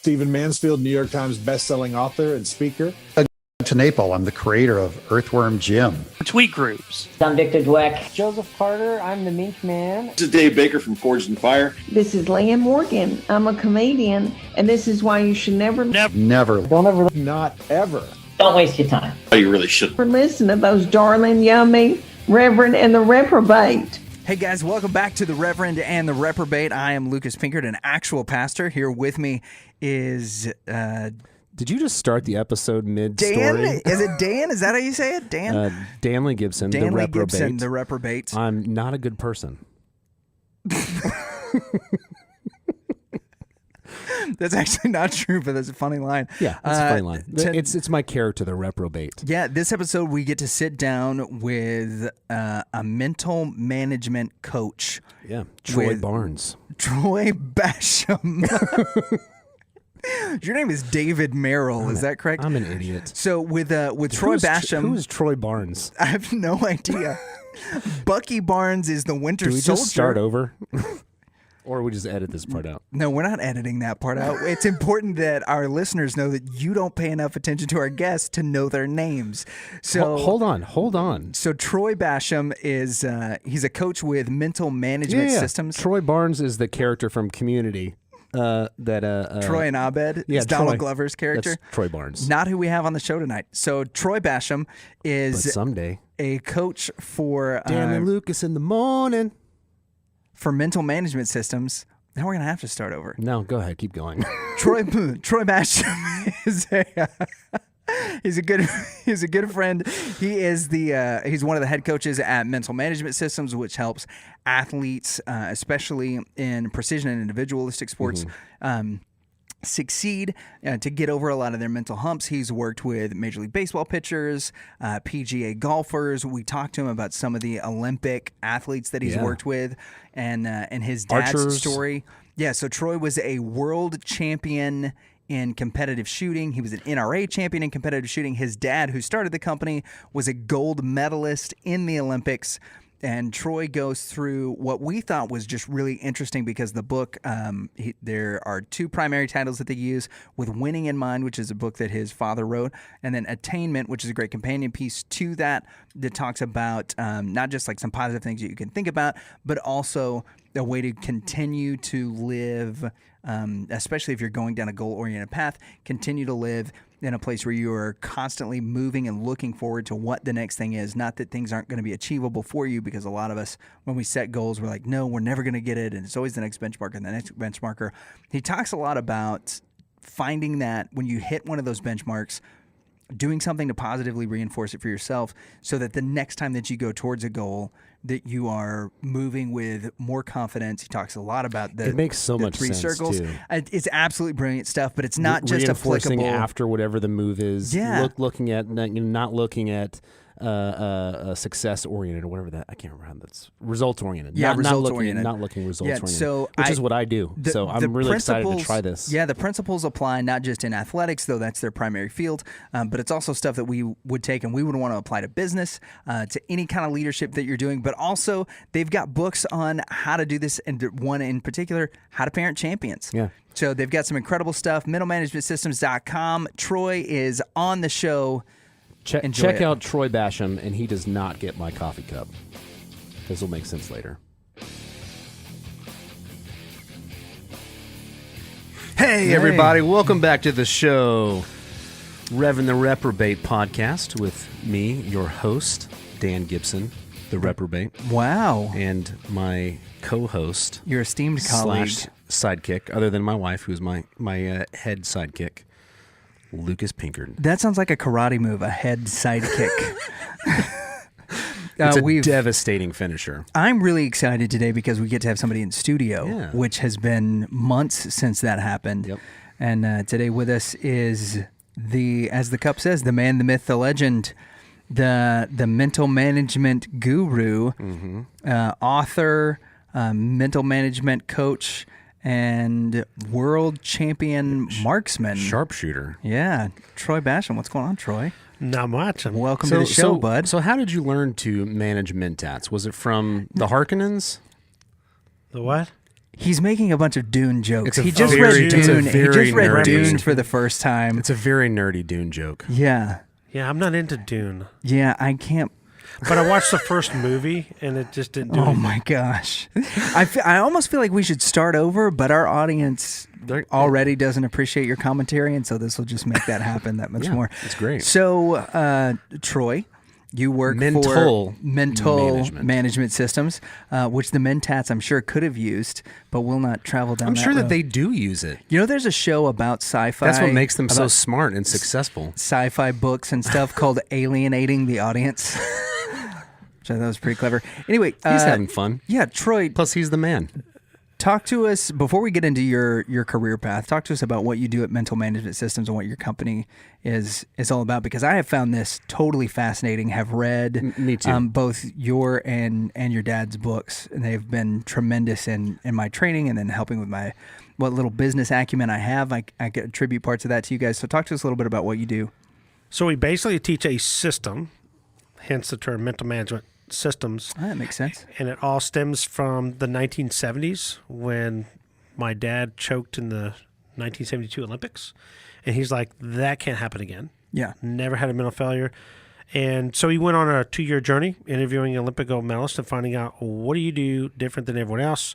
Stephen Mansfield, New York Times bestselling author and speaker. To Naples, I'm the creator of Earthworm Jim. Tweet groups. I'm Victor Dweck. Joseph Carter, I'm the Mink Man. This is Dave Baker from Forged in Fire. This is Leanne Morgan. I'm a comedian, and this is why you should never. Don't ever. Not ever. Don't waste your time. Oh, you really should. Listen to those darling, yummy Reverend and the Reprobate. Hey guys, welcome back to the Reverend and the Reprobate. I am Lucas Pinkert, an actual pastor. Here with me is Did you just start the episode mid-story? Dan? Is it Dan? Is that how you say it? Dan? Danley Gibson, the Danley Reprobate. Gibson, the Reprobate. I'm not a good person. That's actually not true, but that's a funny line. Yeah, that's a funny line. It's my character, the Reprobate. Yeah, this episode we get to sit down with a mental management coach. Yeah, Troy Barnes. Troy Bassham. Your name is David Merrill, is that correct? I'm an idiot. So with Troy Bassham, who is Troy Barnes? I have no idea. Bucky Barnes is the Winter Soldier. Do we just start over? Or we just edit this part out? No, we're not editing that part out. It's important that our listeners know that you don't pay enough attention to our guests to know their names. So hold on. So Troy Bassham is he's a coach with mental management systems. Troy Barnes is the character from Community. Troy and Abed is Donald Glover's character. That's Troy Barnes. Not who we have on the show tonight. So Troy Bassham is but someday a coach for Dan and Lucas in the morning. For mental management systems. Now we're gonna have to start over. No, go ahead, keep going. Troy Bassham is he's a good friend. He is he's one of the head coaches at Mental Management Systems, which helps athletes, especially in precision and individualistic sports, succeed to get over a lot of their mental humps. He's worked with Major League Baseball pitchers, PGA golfers. We talked to him about some of the Olympic athletes that he's worked with, and his dad's Archers. story. Yeah, so Troy was a world champion in competitive shooting. He was an NRA champion in competitive shooting. His dad, who started the company, was a gold medalist in the Olympics. And Troy goes through what we thought was just really interesting because the book, there are two primary titles that they use, with Winning in Mind, which is a book that his father wrote, and then Attainment, which is a great companion piece to that talks about not just like some positive things that you can think about, but also a way to continue to live, especially if you're going down a goal-oriented path, continue to live in a place where you are constantly moving and looking forward to what the next thing is. Not that things aren't going to be achievable for you, because a lot of us, when we set goals, we're like, no, we're never going to get it, and it's always the next benchmark and the next benchmarker. He talks a lot about finding that when you hit one of those benchmarks, doing something to positively reinforce it for yourself so that the next time that you go towards a goal, that you are moving with more confidence. He talks a lot about it makes so much three sense circles. Too. It's absolutely brilliant stuff, but it's not just applicable after whatever the move is. Yeah. Looking at not looking at success oriented or whatever that, I can't remember how that's results oriented. Yeah, results oriented. Not looking results oriented. So which is what I do. So I'm really excited to try this. Yeah, the principles apply not just in athletics, though that's their primary field, but it's also stuff that we would take and we would want to apply to business, to any kind of leadership that you're doing. But also, they've got books on how to do this, and one in particular, how to parent champions. Yeah. So they've got some incredible stuff. mentalmanagementsystems.com. Troy is on the show. Check out Troy Bassham, and he does not get my coffee cup. This will make sense later. Hey, everybody. Welcome back to the show. Rev and the Reprobate podcast with me, your host, Dan Gibson, the Reprobate. Wow. And my co-host. Your esteemed colleague. / sidekick, other than my wife, who's my head sidekick, Lucas Pinkert. That sounds like a karate move, a head sidekick. It's a devastating finisher. I'm really excited today because we get to have somebody in studio, which has been months since that happened. Yep. And today with us is as the cup says, the man, the myth, the legend, the mental management guru, author, mental management coach, and world champion marksman. Sharpshooter. Yeah. Troy Bassham. What's going on, Troy? Not much. Welcome to the show, bud. So how did you learn to manage mentats? Was it from the Harkonnens? The what? He's making a bunch of Dune jokes. It's a He just very- read it's a Dune. He very just read nerdy- Dune for the first time. It's a very nerdy Dune joke. Yeah. Yeah, I'm not into Dune. Yeah, I can't. But I watched the first movie, and it just didn't do Oh anything. my gosh. I almost feel like we should start over, but our audience already doesn't appreciate your commentary, and so this will just make that happen that much Yeah, more. it's great. So, Troy, you work Mental for mental management systems, which the Mentats I'm sure could have used, but will not travel down I'm that sure that road. they do use it. You know, there's a show about sci-fi. That's what makes them so about smart and successful. sci-fi books and stuff called Alienating the Audience. Which I thought was pretty clever. Anyway, He's having fun. Yeah, Troy, Plus, he's the man. talk to us before we get into your career path. Talk to us about what you do at Mental Management Systems and what your company is all about. Because I have found this totally fascinating. Have read Me too. Both your and your dad's books, and they've been tremendous in my training and then helping with my what little business acumen I have. I could attribute parts of that to you guys. So talk to us a little bit about what you do. So we basically teach a system, hence the term mental management systems. That makes sense. And it all stems from the 1970s when my dad choked in the 1972 Olympics. And he's like, that can't happen again. Yeah. Never had a mental failure. And so he went on a 2-year journey interviewing Olympic gold medalists and finding out, what do you do different than everyone else?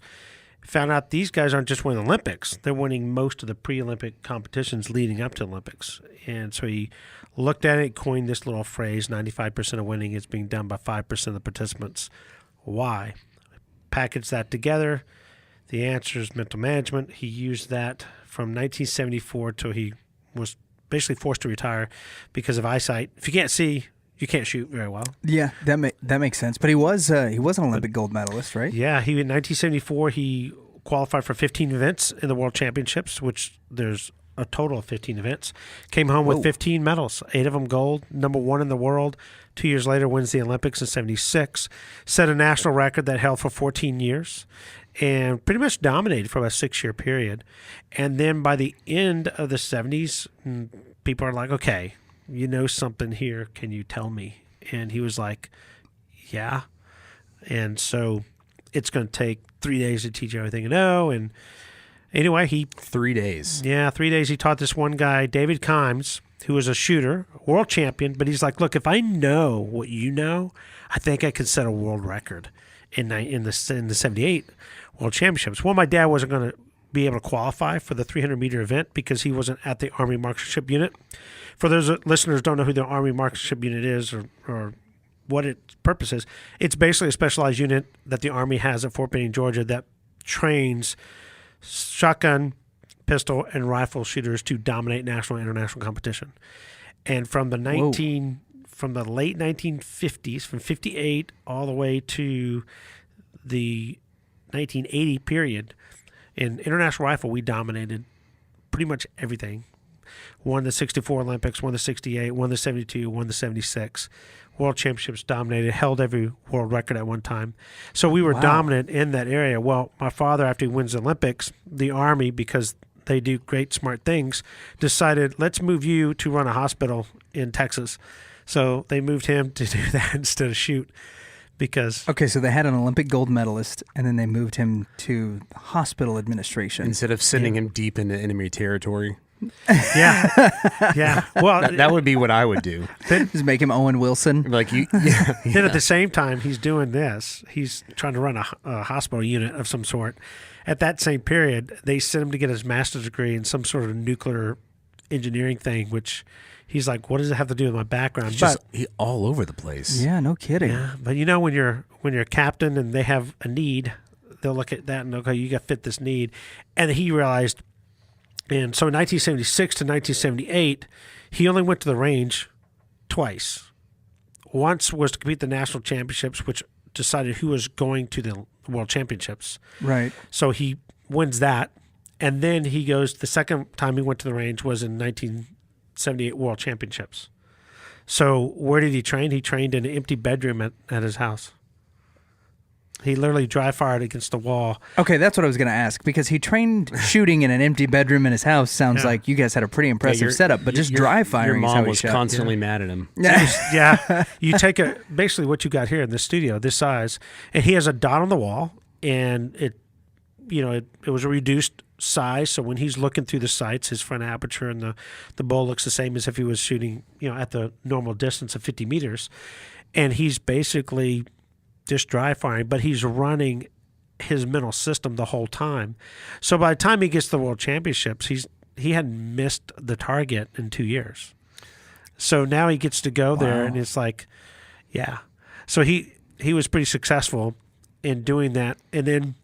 Found out these guys aren't just winning Olympics. They're winning most of the pre-Olympic competitions leading up to Olympics. And so he looked at it, coined this little phrase, 95% of winning is being done by 5% of the participants. Why? Package that together. The answer is mental management. He used that from 1974 till he was basically forced to retire because of eyesight. If you can't see, you can't shoot very well. Yeah, that makes sense. But he was an Olympic gold medalist, right? Yeah, in 1974 he qualified for 15 events in the World Championships, which there's a total of 15 events. Came home with 15 medals, 8 of them gold, number 1 in the world. 2 years later wins the Olympics in 76, set a national record that held for 14 years, and pretty much dominated for about a 6-year period. And then by the end of the 70s, people are like, okay, you know something here. Can you tell me? And he was like, yeah. And so it's going to take 3 days to teach you everything you know. And anyway, 3 days. Yeah, 3 days. He taught this one guy, David Kimes, who was a shooter, world champion. But he's like, look, if I know what you know, I think I could set a world record in the 78 World Championships. Well, my dad wasn't going to be able to qualify for the 300-meter event because he wasn't at the Army Marksmanship Unit. For those listeners who don't know who the Army Marksmanship Unit is or what its purpose is, it's basically a specialized unit that the Army has at Fort Benning, Georgia, that trains shotgun, pistol, and rifle shooters to dominate national and international competition. And from the late 1950s, from 58 all the way to the 1980 period, in international rifle, we dominated pretty much everything. Won the 64 Olympics, won the 68, won the 72, won the 76. World Championships dominated, held every world record at one time. So we were dominant in that area. Well, my father, after he wins the Olympics, the Army, because they do great, smart things, decided, let's move you to run a hospital in Texas. So they moved him to do that instead of shoot. Because Okay, so they had an Olympic gold medalist, and then they moved him to hospital administration. Instead of sending him deep into enemy territory. yeah. Well, That would be what I would do. Just make him Owen Wilson. Like you, then at the same time he's doing this, he's trying to run a hospital unit of some sort. At that same period, they sent him to get his master's degree in some sort of nuclear engineering thing, which he's like, what does it have to do with my background? He's just all over the place. Yeah, no kidding. Yeah, but you know, when you're a captain and they have a need, they'll look at that and okay, you got to fit this need. And he realized, and so in 1976 to 1978, he only went to the range twice. Once was to compete the national championships, which decided who was going to the world championships. Right. So he wins that, and then he goes. The second time he went to the range was in 1978 World Championships. So where did he train? He trained in an empty bedroom at his house. He literally dry fired against the wall. Okay, that's what I was going to ask, because he trained shooting in an empty bedroom in his house. Sounds Yeah. like you guys had a pretty impressive setup, but just dry firing Your is how mom he was shot. constantly mad at him. Yeah, you take basically what you got here in the studio, this size, and he has a dot on the wall, and it was a reduced size. So when he's looking through the sights, his front aperture and the bow looks the same as if he was shooting, at the normal distance of 50 meters. And he's basically just dry firing, but he's running his mental system the whole time. So by the time he gets to the World Championships, he hadn't missed the target in 2 years. So now he gets to go there, and it's like, yeah. So he was pretty successful in doing that. And then,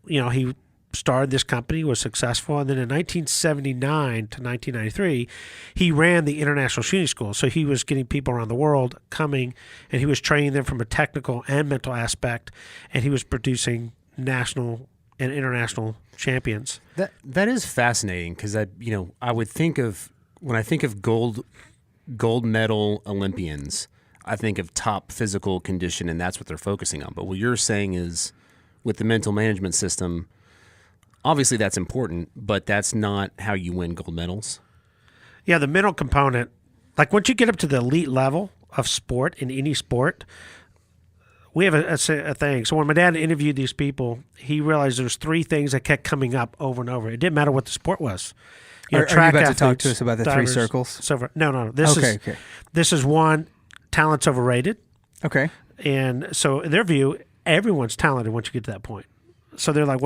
he started this company, was successful. And then in 1979 to 1993, he ran the International Shooting School. So he was getting people around the world coming, and he was training them from a technical and mental aspect, and he was producing national and international champions. That is fascinating, because I would think of, when I think of gold medal Olympians, I think of top physical condition, and that's what they're focusing on. But what you're saying is, with the mental management system, obviously that's important, but that's not how you win gold medals. Yeah, the mental component, like once you get up to the elite level of sport, in any sport, we have a thing. So when my dad interviewed these people, he realized there's 3 things that kept coming up over and over. It didn't matter what the sport was. Are you about to talk to us about the divers, 3 circles? Silver. No. This is one, talent's overrated. Okay. And so in their view, everyone's talented once you get to that point. So they're like,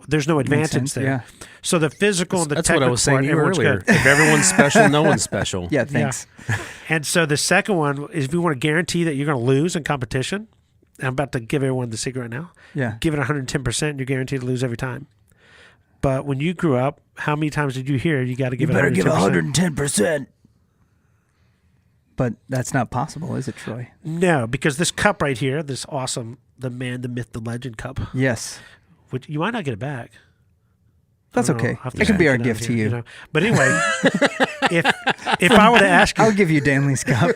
there's no advantage there. Yeah. So the physical and the that's technical what I was saying part, to you everyone's earlier. good. If everyone's special, no one's special. Yeah, thanks. Yeah. And so the second one is, if you want to guarantee that you're going to lose in competition, I'm about to give everyone the secret right now. Yeah. Give it 110%, you're guaranteed to lose every time. But when you grew up, how many times did you hear you got to give it 110%? You better give 110%. But that's not possible, is it, Troy? No, because this cup right here, this awesome, the man, the myth, the legend cup, Yes. which you might not get it back. That's I don't know. okay. I'll have to It can be check our it out gift to here, you. But anyway, if I were to ask you, I'll give you Danley's cup.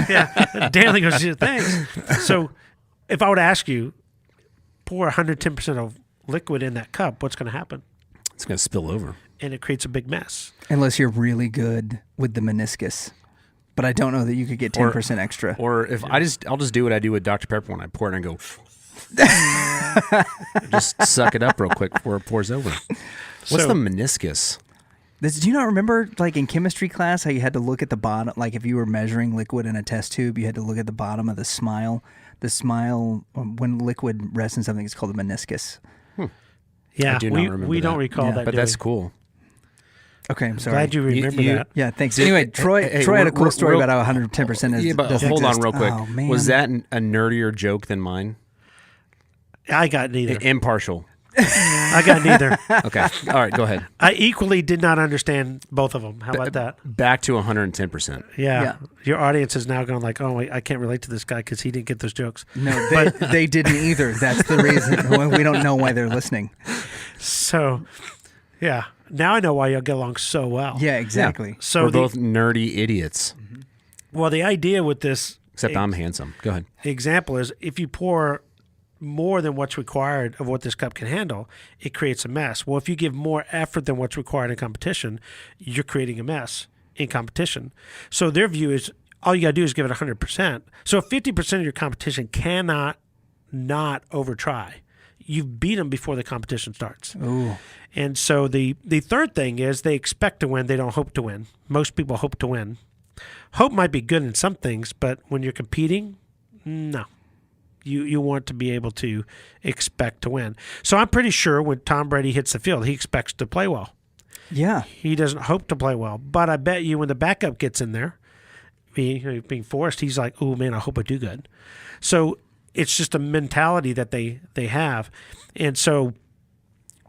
yeah, Danley goes, thanks. So if I were to ask you, pour 110% of liquid in that cup, what's going to happen? It's going to spill over. And it creates a big mess. Unless you're really good with the meniscus. But I don't know that you could get 10% extra. Or if I'll just do what I do with Dr. Pepper when I pour it and go, just suck it up real quick before it pours over. What's the meniscus? Do you not remember, like in chemistry class, how you had to look at the bottom? Like if you were measuring liquid in a test tube, you had to look at the bottom of the smile. The smile, when liquid rests in something, it's called a meniscus. Yeah, I do not remember we don't that. recall that. But that's cool. Okay, I'm sorry. Glad you remember that. Yeah, thanks. Anyway, Troy had a cool story about how 110% is. Yeah, but doesn't hold on exist. real quick. Oh, man. Was that a nerdier joke than mine? I got neither. Impartial. I got neither. Okay. All right, go ahead. I equally did not understand both of them. How about that? Back to 110%. Yeah. Your audience is now going like, oh, I can't relate to this guy because he didn't get those jokes. No, they didn't either. That's the reason. We don't know why they're listening. So, yeah. Now I know why you'll get along so well. Yeah, exactly. Yeah. So we're both nerdy idiots. Well, the idea with this... Except I'm handsome. Go ahead. Example is, if you pour more than what's required of what this cup can handle, it creates a mess. Well, if you give more effort than what's required in competition, you're creating a mess in competition. So their view is, all you got to do is give it 100%. So if 50% of your competition cannot not over-try, you've beat them before the competition starts. Ooh. And so the third thing is, they expect to win, they don't hope to win. Most people hope to win. Hope might be good in some things, but when you're competing, no. You want to be able to expect to win. So I'm pretty sure when Tom Brady hits the field, he expects to play well. Yeah. He doesn't hope to play well. But I bet you when the backup gets in there, being forced, he's like, oh, man, I hope I do good. So it's just a mentality that they have. And so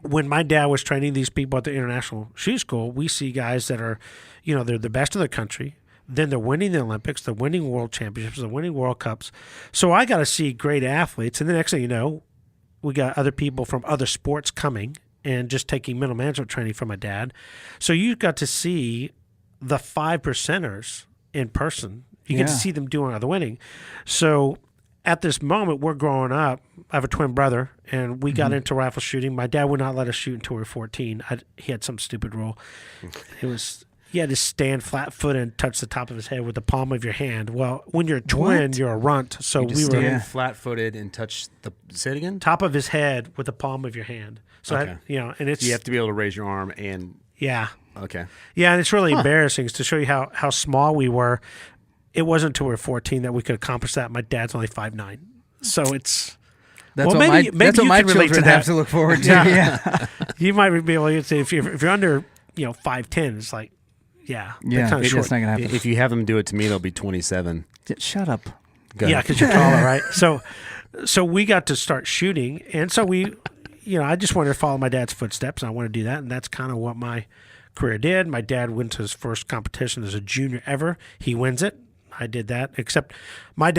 when my dad was training these people at the International Shooting School, we see guys that are, they're the best in the country. Then they're winning the Olympics, they're winning world championships, they're winning World Cups. So I got to see great athletes. And the next thing you know, we got other people from other sports coming and just taking mental management training from my dad. So you got to see the 5%ers in person. You get to see them doing all the winning. So at this moment, we're growing up. I have a twin brother, and we got into rifle shooting. My dad would not let us shoot until we were 14. He had some stupid rule. It was... you had to stand flat-footed and touch the top of his head with the palm of your hand. Well, when you're a twin, you're a runt. So You we just were stand flat-footed and touch the. Say it again. top of his head with the palm of your hand. So Okay. and it's You have to be able to raise your arm and. yeah. Okay. Yeah, and it's really embarrassing to show you how small we were. It wasn't until we were 14 that we could accomplish that. My dad's only 5'9", so it's. That's Well, what maybe that's what you my could relate to children have that. to look forward to. Yeah. You might be able to say if you're under 5'10", it's like they're Yeah, kinda it's short. not going to happen. If you have them do it to me, they'll be 27. Shut up. Go Yeah, ahead. because you're taller, right? So we got to start shooting, and so we, I just wanted to follow my dad's footsteps, and I want to do that, and that's kind of what my career did. My dad went to his first competition as a junior ever. He wins it. I did that, except my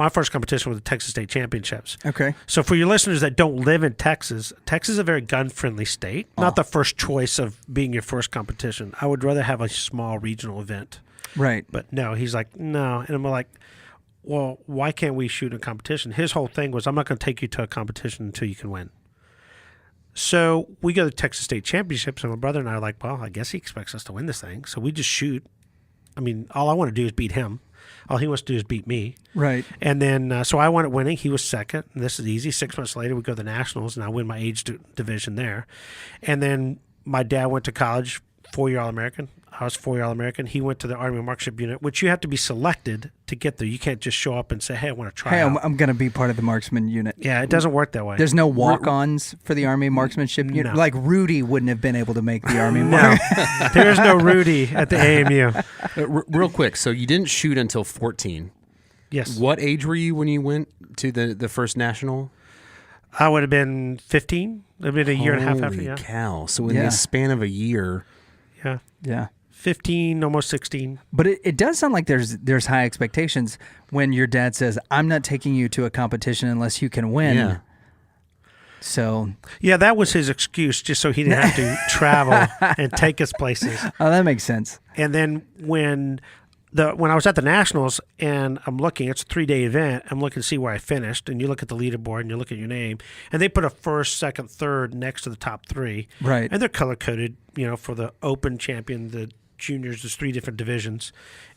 first competition was the Texas State Championships. Okay. So for your listeners that don't live in Texas, Texas is a very gun-friendly state. Not the first choice of being your first competition. I would rather have a small regional event. Right. But no, he's like, no. And I'm like, well, why can't we shoot a competition? His whole thing was, I'm not going to take you to a competition until you can win. So we go to Texas State Championships, and my brother and I are like, well, I guess he expects us to win this thing. So we just shoot. I mean, all I want to do is beat him. All he wants to do is beat me. Right. And then, so I wound up winning. He was second, and this is easy. 6 months later, we go to the Nationals, and I win my age division there. And then my dad went to college, 4-year All-American. I was 4-year All-American. He went to the Army Marksmanship Unit, which you have to be selected to get there. You can't just show up and say, hey, I want to try Hey, out. I'm going to be part of the marksman unit. Yeah, it doesn't work that way. There's no walk-ons for the Army marksmanship unit. No. Like Rudy wouldn't have been able to make the Army. No, there's no Rudy at the AMU. Real quick, so you didn't shoot until 14. Yes. What age were you when you went to the first national? I would have been 15. It would have been a year and a half after. Holy Yeah. cow! So in Yeah. the span of a year, Yeah. Yeah. 15, almost 16. But it does sound like there's high expectations when your dad says, I'm not taking you to a competition unless you can win. Yeah. So, Yeah, that was his excuse, just so he didn't have to travel and take us places. oh, that makes sense. And then when I was at the Nationals and I'm looking, it's a 3-day event. I'm looking to see where I finished, and you look at the leaderboard and you look at your name, and they put a first, second, third next to the top 3. Right. And they're color coded, for the Open champion, the juniors. There's 3 different divisions,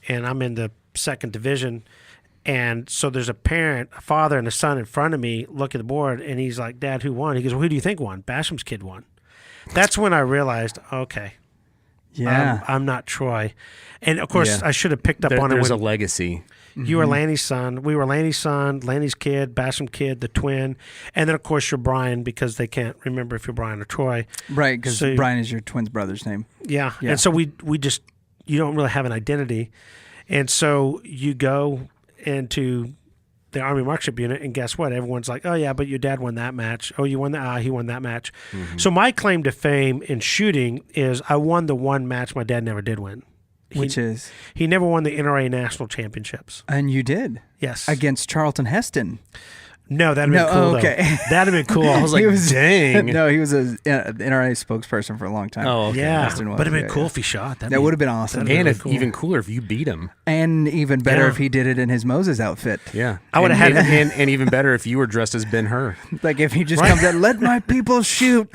and I'm in the second division. And so there's a father, and a son in front of me. Look at the board, and he's like, "Dad, who won?" He goes, "Well, who do you think won?" Basham's kid won. That's when I realized, okay. Yeah. I'm not Troy. And, of course, Yeah. I should have picked up on it. there's a When legacy. you were Lanny's son. We were Lanny's son, Lanny's kid, Bassham kid, the twin. And then, of course, you're Brian, because they can't remember if you're Brian or Troy. Right, because So- Brian is your twin's brother's name. Yeah. Yeah. And so we just, you don't really have an identity. And so you go into the Army Marksmanship Unit, and guess what? Everyone's like, oh, yeah, but your dad won that match. Oh, you won that? He won that match. So my claim to fame in shooting is I won the one match my dad never did win. Which is, He never won the NRA National Championships. and you did Yes. against Charlton Heston. No, that'd have been No, cool, okay. though. That'd have been cool. I was like, He was- dang. No, he was a NRA spokesperson for a long time. Oh, okay. yeah. Heston was, But it'd have been yeah, cool yeah. if he shot. That would have been awesome. that'd And really if, cool. even cooler if you beat him. And even better Yeah. if he did it in his Moses outfit. Yeah. I would've And- had- and even better if you were dressed as Ben-Hur. Like if he just comes out, let my people shoot.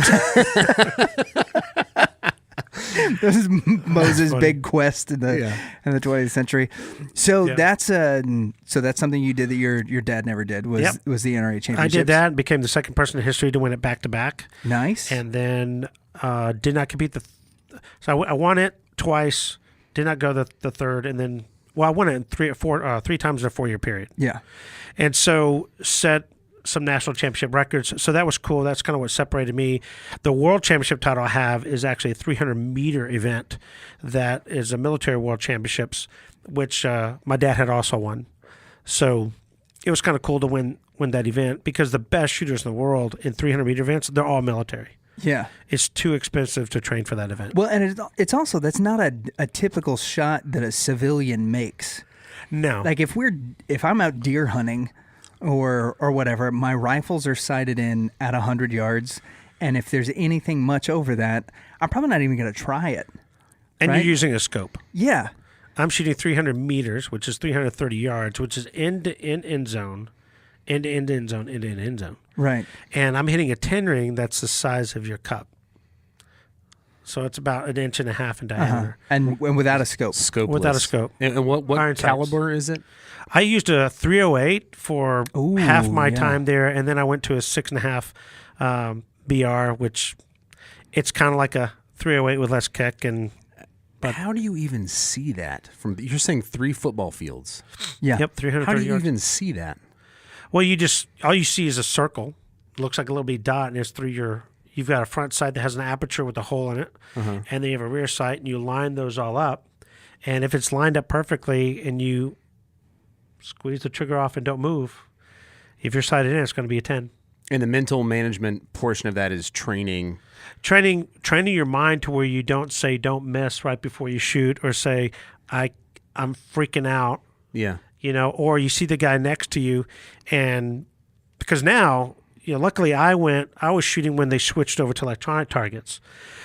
This is Moses' funny. big quest in the 20th century. So Yeah. that's something you did that your dad never did was Yep. was the NRA championship. I did that and became the second person in history to win it back to back. Nice. And then did not compete so I won it twice, did not go the third, and then I won it in three times in a 4-year period. yeah. And so set some national championship records. So that was cool. That's kind of what separated me. The world championship title I have is actually a 300-meter event that is a military world championships, which my dad had also won. So it was kind of cool to win that event, because the best shooters in the world in 300-meter events, they're all military. Yeah. It's too expensive to train for that event. Well, and it's also, that's not a typical shot that a civilian makes. No. Like if I'm out deer hunting or whatever, my rifles are sighted in at 100 yards, and if there's anything much over that, I'm probably not even going to try it. and right? you're using a scope. Yeah. I'm shooting 300 meters, which is 330 yards, which is end-to-end end zone, end-to-end end zone, end-to-end end zone. Right. And I'm hitting a 10 ring that's the size of your cup. So it's about 1.5 inches in diameter. And without a scope. Scopeless. Without a scope. And what Iron sights. caliber is it? I used a 308 for Ooh, half my yeah. time there, and then I went to a 6.5 BR, which it's kind of like a 308 with less kick. And How do you even see that? You're saying 3 football fields. Yeah. yep, How 330 do you yards. even see that? Well, all you see is a circle. It looks like a little bitty dot, and it's through you've got a front sight that has an aperture with a hole in it, and then you have a rear sight, and you line those all up. And if it's lined up perfectly and you squeeze the trigger off and don't move, if you're sighted in, it's going to be a 10. And the mental management portion of that is training. Training your mind to where you don't say don't miss right before you shoot, or say I'm freaking out, Yeah. or you see the guy next to you, and because now, luckily I was shooting when they switched over to electronic targets.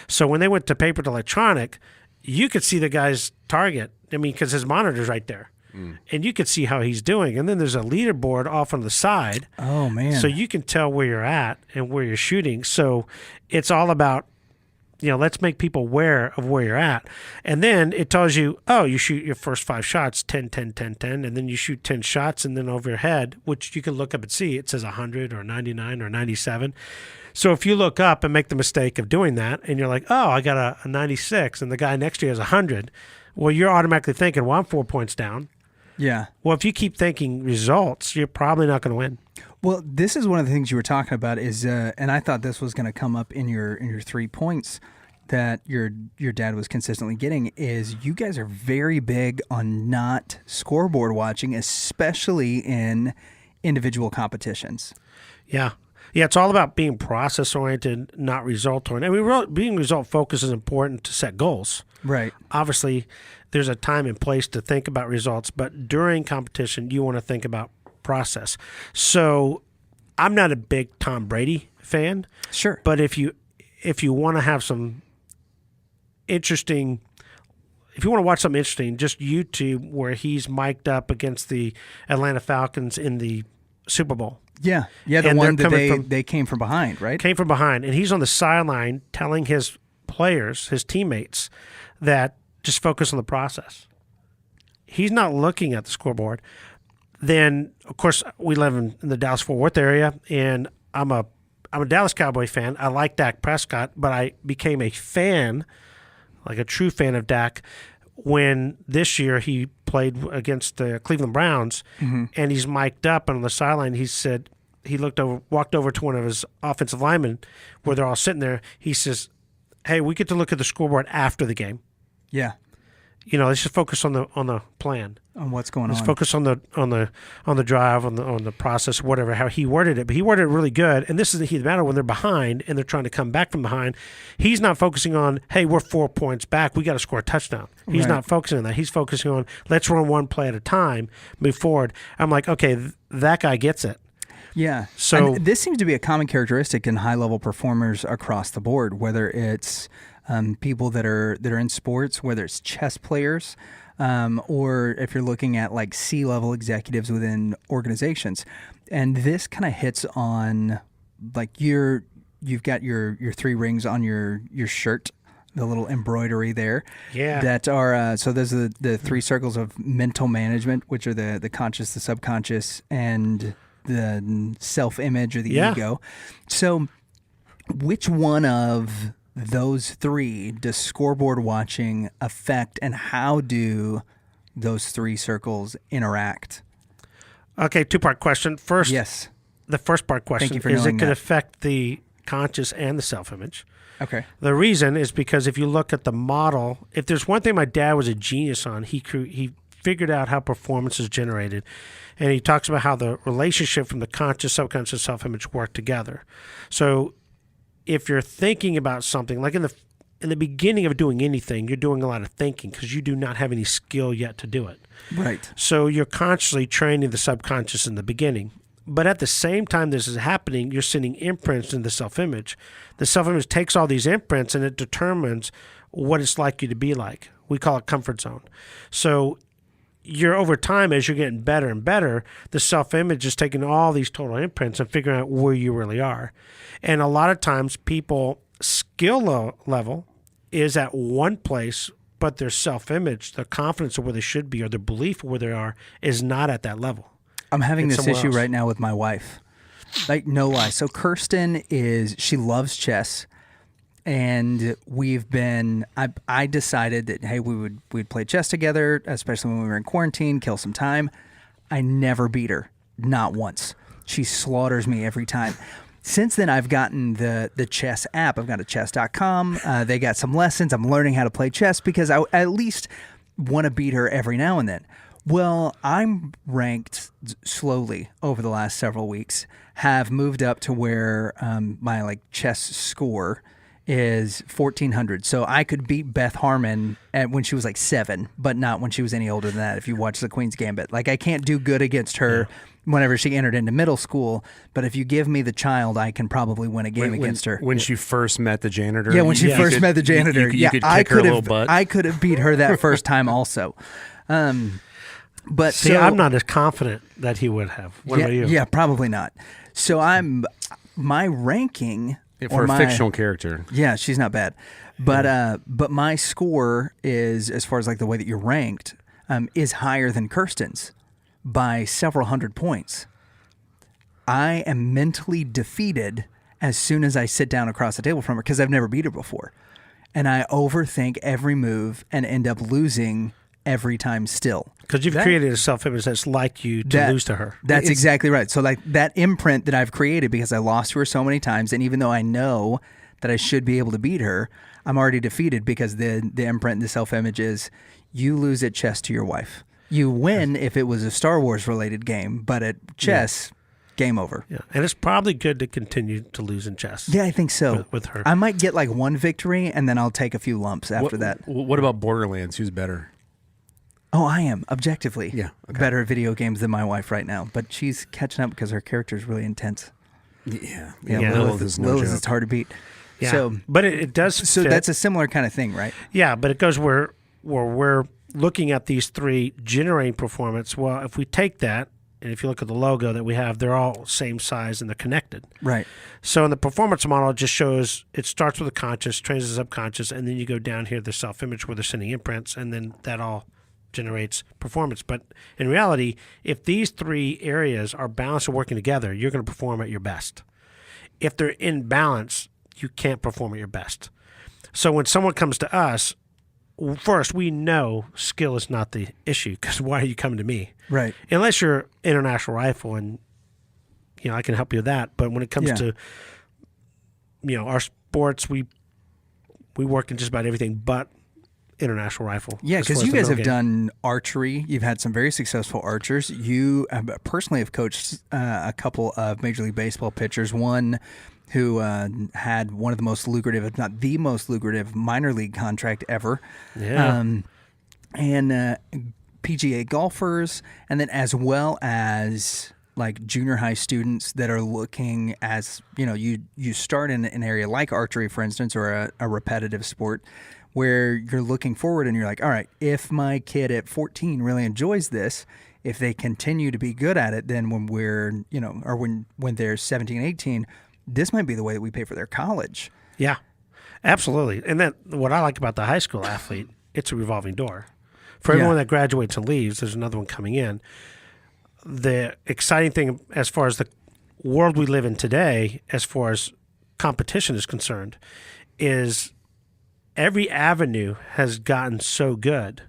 So when they went to paper to electronic, you could see the guy's target. I mean, because his monitor's right there. And you could see how he's doing. And then there's a leaderboard off on the side. Oh, man. So you can tell where you're at and where you're shooting. So it's all about, let's make people aware of where you're at. And then it tells you, you shoot your first 5 shots, 10, 10, 10, 10, and then you shoot 10 shots, and then over your head, which you can look up and see, it says 100 or 99 or 97. So if you look up and make the mistake of doing that, and you're like, I got a 96, and the guy next to you has 100, well, you're automatically thinking, well, I'm 4 points down. Yeah. Well, if you keep thinking results, you're probably not going to win. Well, this is one of the things you were talking about is, and I thought this was going to come up in your 3 points that your dad was consistently getting, is you guys are very big on not scoreboard watching, especially in individual competitions. Yeah. Yeah, it's all about being process-oriented, not result-oriented. I mean, being result-focused is important to set goals. Right. Obviously, there's a time and place to think about results, but during competition, you want to think about process. So I'm not a big Tom Brady fan. Sure. But if you want to have some interesting, if you want to watch something interesting, just YouTube where he's mic'd up against the Atlanta Falcons in the Super Bowl. Yeah. Yeah, the And one they're that coming they came from behind, right? Came from behind, and he's on the sideline telling his players, his teammates, that just focus on the process. He's not looking at the scoreboard. Then, of course, we live in the Dallas-Fort Worth area, and I'm a Dallas Cowboy fan. I like Dak Prescott, but I became a fan, like a true fan of Dak, when this year he played against the Cleveland Browns, and he's mic'd up, and on the sideline he said, he walked over to one of his offensive linemen where they're all sitting there. He says, "Hey, we get to look at the scoreboard after the game. Yeah. Let's just focus on the plan. On what's going Let's on. focus on the drive, on the process, whatever, how he worded it. But he worded it really good. And this is the matter when they're behind and they're trying to come back from behind. He's not focusing on, hey, we're 4 points back, we got to score a touchdown. He's Right. not focusing on that. He's focusing on, let's run one play at a time, move forward. I'm like, okay, that guy gets it. Yeah. So- And this seems to be a common characteristic in high-level performers across the board, whether it's people that are in sports, whether it's chess players, or if you're looking at like C-level executives within organizations. And this kind of hits on like you've got your 3 rings on your shirt, the little embroidery there. Yeah. That are so those are the 3 circles of mental management, which are the conscious, the subconscious, and the self-image or the Yeah. ego. So which one of those 3 does scoreboard watching affect, and how do those 3 circles interact? Okay, 2-part question. First, Yes. the first part question you for is it knowing could that. affect the conscious and the self-image. Okay. The reason is because if you look at the model, if there's one thing my dad was a genius on, he figured out how performance is generated, and he talks about how the relationship from the conscious, subconscious, self-image work together. So if you're thinking about something, like in the beginning of doing anything, you're doing a lot of thinking because you do not have any skill yet to do it. Right. So you're consciously training the subconscious in the beginning. But at the same time this is happening, you're sending imprints in the self-image. The self-image takes all these imprints and it determines what it's likely to be like. We call it comfort zone. So you're over time, as you're getting better and better, the self-image is taking all these total imprints and figuring out where you really are. And a lot of times people skill level is at one place, but their self-image, their confidence of where they should be, or their belief of where they are, is not at that level. I'm having It's this somewhere issue else. right now with my wife. Like, no lie. So Kirsten she loves chess. And I decided that, hey, we'd play chess together, especially when we were in quarantine, kill some time. I never beat her. Not once. She slaughters me every time. Since then, I've gotten the chess app. I've got a chess.com. They got some lessons. I'm learning how to play chess because I at least want to beat her every now and then. Well, I'm ranked slowly over the last several weeks, have moved up to where my chess score is 1,400. So I could beat Beth Harmon when she was 7, but not when she was any older than that. If you watch the Queen's Gambit, I can't do good against her whenever she entered into middle school. But if you give me the child, I can probably win a game against her. When she first met the janitor. Yeah, when she first met the janitor. You could kick her little butt. I could have beat her that first time also. But See, I'm not as confident that he would have. What about you? Yeah, probably not. So my ranking for a fictional character. Yeah, she's not bad. But my score is, as far as the way that you're ranked, is higher than Kirsten's by several hundred points. I am mentally defeated as soon as I sit down across the table from her because I've never beat her before. And I overthink every move and end up losing every time still. Because you've created a self-image that's like you to lose to her. That's exactly right. So that imprint that I've created because I lost to her so many times, and even though I know that I should be able to beat her, I'm already defeated because the imprint, the self-image is you lose at chess to your wife. You win if it was a Star Wars related game, but at chess, game over. Yeah, and it's probably good to continue to lose in chess. Yeah, I think so. With her. I might get one victory, and then I'll take a few lumps after that. What about Borderlands? Who's better? Oh, I am, objectively, Yeah, okay. better at video games than my wife right now. But she's catching up because her character is really intense. Yeah. Lilith is no is joke. hard to beat. Yeah. So, but it does So fit. that's a similar kind of thing, right? Yeah, but it goes where we're looking at these three generating performance. Well, if we take that, and if you look at the logo that we have, they're all same size and they're connected. Right. So in the performance model, it just shows it starts with the conscious, trains the subconscious, and then you go down here, the self-image where they're sending imprints, and then that all generates performance. But in reality, if these three areas are balanced and working together, you're going to perform at your best. If they're in balance, you can't perform at your best. So when someone comes to us, first, we know skill is not the issue because why are you coming to me? Right. Unless you're international rifle and, I can help you with that. But when it comes to, our sports, we work in just about everything but international rifle. Yeah, as far because as you the guys middle have game. done archery. You've had some very successful archers. You personally have coached a couple of Major League Baseball pitchers. One who had one of the most lucrative, if not the most lucrative, minor league contract ever. Yeah. And PGA golfers, and then as well as junior high students that are looking as, you start in an area like archery, for instance, or a repetitive sport where you're looking forward and you're like, all right, if my kid at 14 really enjoys this, if they continue to be good at it, then when we're, or when they're 17, 18, this might be the way that we pay for their college. Yeah, absolutely. And then what I like about the high school athlete, it's a revolving door. For everyone that graduates and leaves, there's another one coming in. The exciting thing as far as the world we live in today, as far as competition is concerned, is every avenue has gotten so good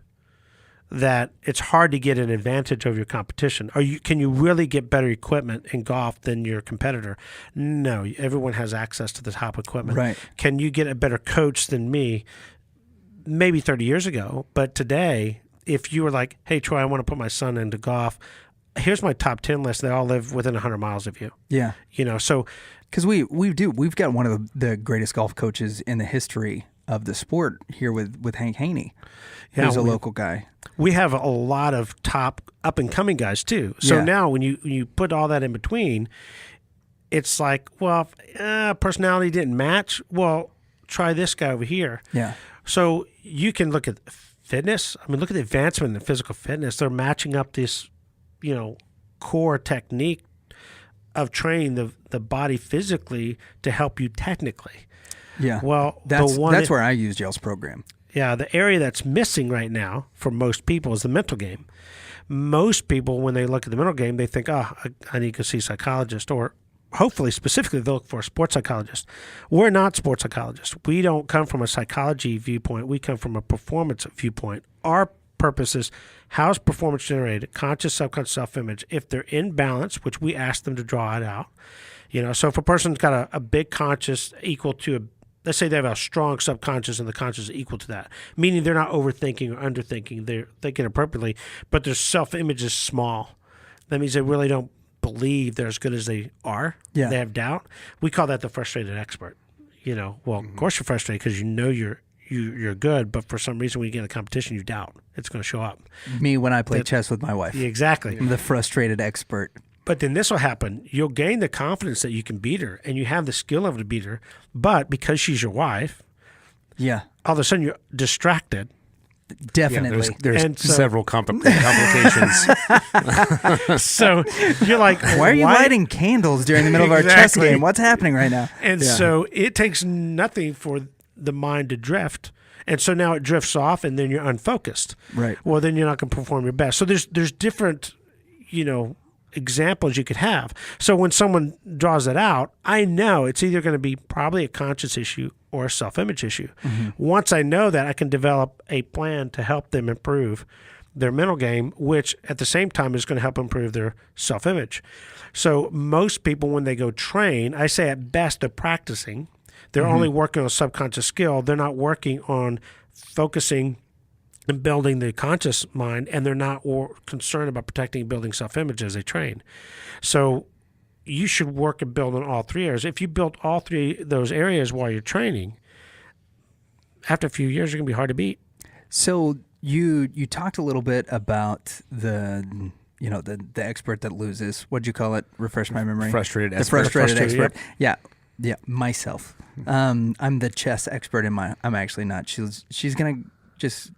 that it's hard to get an advantage over your competition. Can you really get better equipment in golf than your competitor? No, everyone has access to the top equipment. Right. Can you get a better coach than me? Maybe 30 years ago, but today, if you were like, hey, Troy, I want to put my son into golf, here's my top 10 list. They all live within 100 miles of you. Yeah. So. Because we've got one of the greatest golf coaches in the history of the sport here with Hank Haney, who's a local guy. We have a lot of top up-and-coming guys, too. So now when you put all that in between, it's like, well, if personality didn't match, well, try this guy over here. Yeah. So you can look at fitness. I mean, look at the advancement in physical fitness. They're matching up this, core technique of training the body physically to help you technically. Yeah. Well, that's the one that's where I used Yale's program. Yeah, the area that's missing right now for most people is the mental game. Most people, when they look at the mental game, they think, I need to see a psychologist, or hopefully specifically they look for a sports psychologist. We're not sports psychologists. We don't come from a psychology viewpoint. We come from a performance viewpoint. Our purpose is how's performance generated, conscious, subconscious self-image. If they're in balance, which we ask them to draw it out, so if a person's got a big conscious equal to let's say they have a strong subconscious and the conscious is equal to that, meaning they're not overthinking or underthinking, they're thinking appropriately, but their self-image is small. That means they really don't believe they're as good as they are. Yeah. They have doubt. We call that the frustrated expert. Of course you're frustrated because you're good, but for some reason when you get in a competition, you doubt. It's going to show up. Me when I play chess with my wife. Exactly. I'm the frustrated expert. But then this will happen. You'll gain the confidence that you can beat her, and you have the skill level to beat her. But because she's your wife, Yeah, all of a sudden you're distracted. definitely. There's And so- several complications. So you're like, Why are you lighting candles during the middle of our chess Exactly. game? What's happening right now? And so it takes nothing for the mind to drift. And so now it drifts off, and then you're unfocused. Right. Well, then you're not going to perform your best. So there's different, examples you could have. So when someone draws it out, I know it's either going to be probably a conscious issue or a self-image issue. Mm-hmm. Once I know that, I can develop a plan to help them improve their mental game, which at the same time is going to help improve their self-image. So most people, when they go train, I say at best they're practicing. They're only working on subconscious skill. They're not working on focusing and building the conscious mind, and they're not concerned about protecting and building self-image as they train. So you should work and build on all three areas. If you build all three of those areas while you're training, after a few years, you're going to be hard to beat. So you talked a little bit about the expert that loses. What'd you call it? Refresh my memory. Frustrated The expert. frustrated Frustrated, expert. Yeah, myself. I'm the chess expert I'm actually not. She's gonna just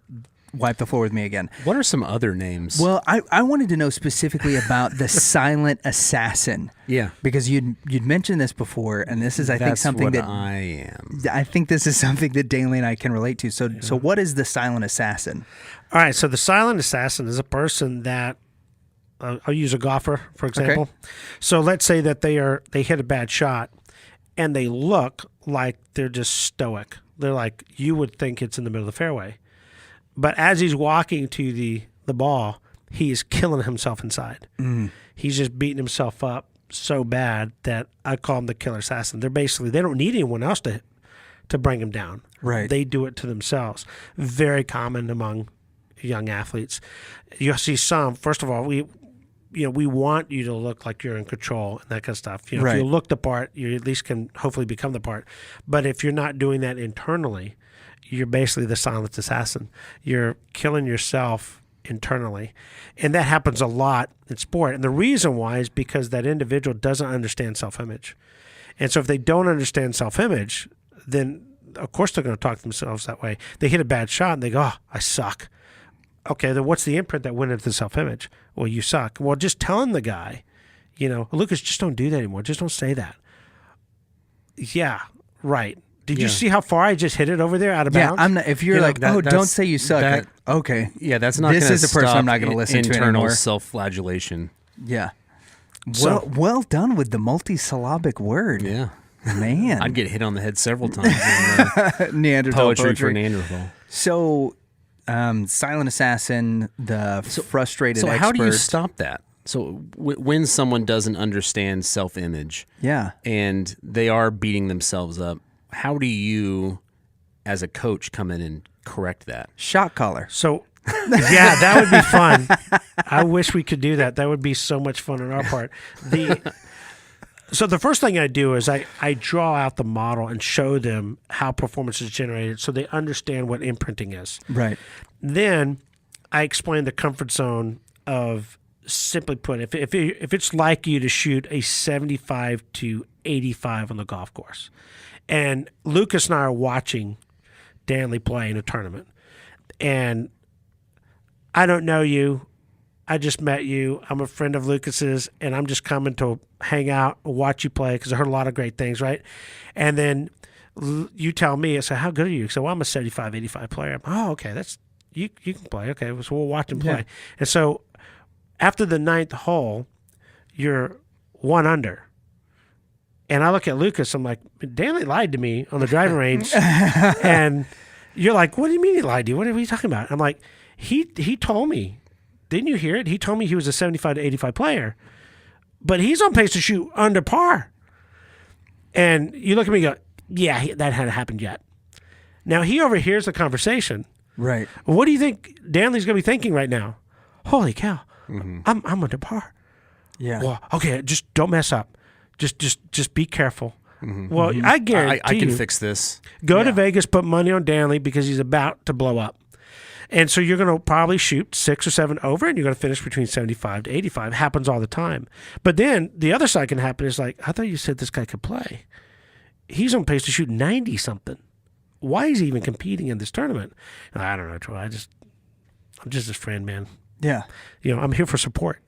wipe the floor with me again. What are some other names? Well, I wanted to know specifically about the silent assassin. Yeah. Because you'd mentioned this before, and this is, I think, That's something what that I am. I think this is something that Daly and I can relate to. So what is the silent assassin? All right, so the silent assassin is a person that I'll use a golfer, for example. Okay. So let's say that they hit a bad shot, and they look like they're just stoic. They're like, you would think it's in the middle of the fairway. But as he's walking to the ball, he is killing himself inside. He's just beating himself up so bad that I call him the killer assassin. They don't need anyone else to bring him down. Right. They do it to themselves. Very common among young athletes. You'll see some, first of all, we want you to look like you're in control and that kind of stuff. Right. If you look the part, you at least can hopefully become the part. But if you're not doing that internally, you're basically the silent assassin. You're killing yourself internally. And that happens a lot in sport. And the reason why is because that individual doesn't understand self-image. And so if they don't understand self-image, then of course they're going to talk to themselves that way. They hit a bad shot and they go, oh, I suck. Okay, then what's the imprint that went into the self-image? Well, you suck. Well, just telling the guy, Lucas, just don't do that anymore. Just don't say that. Yeah, right. Did you see how far I just hit it over there out of bounds? I'm not. If you're like, don't say you suck. Okay. Yeah, that's not. This gonna is a person stop I'm not going to listen to internal anymore. self-flagellation. Yeah. So- Well done with the multisyllabic word. Yeah, Man. I'd get hit on the head several times. In, Neanderthal poetry for Neanderthal. So, silent assassin, the frustrated So expert. how do you stop that? So when someone doesn't understand self-image, Yeah. and they are beating themselves up, how do you, as a coach, come in and correct that? Shot caller. So, yeah, that would be fun. I wish we could do that. That would be so much fun on our part. So the first thing I do is I draw out the model and show them how performance is generated so they understand what imprinting is. Right. Then I explain the comfort zone of, simply put, if it's like you to shoot a 75 to 85 on the golf course, and Lucas and I are watching Danley play in a tournament, and I don't know you, I just met you, I'm a friend of Lucas's, and I'm just coming to hang out and watch you play because I heard a lot of great things, right? And then you tell me, I say, how good are you? So, well, I'm a 75, 85 player. Oh, okay, that's you can play. Okay, so we'll watch him play. Yeah. And so after the 9th hole, you're 1 under. And I look at Lucas, I'm like, Danley lied to me on the driving range. And you're like, what do you mean he lied to you? What are you talking about? I'm like, he told me. Didn't you hear it? He told me he was a 75 to 85 player. But he's on pace to shoot under par. And you look at me and go, yeah, that hadn't happened yet. Now, he overhears the conversation. Right. What do you think Danley's going to be thinking right now? Holy cow, I'm under par. Yeah. Well, okay, just don't mess up. Just be careful. Well, I guarantee I can you, fix this. go to Vegas, put money on Danley because he's about to blow up. And so you're going to probably shoot 6 or 7 over, and you're going to finish between 75 to 85. Happens all the time. But then the other side can happen is like, I thought you said this guy could play. He's on pace to shoot 90-something. Why is he even competing in this tournament? I don't know, Troy. I'm just his friend, man. Yeah. I'm here for support.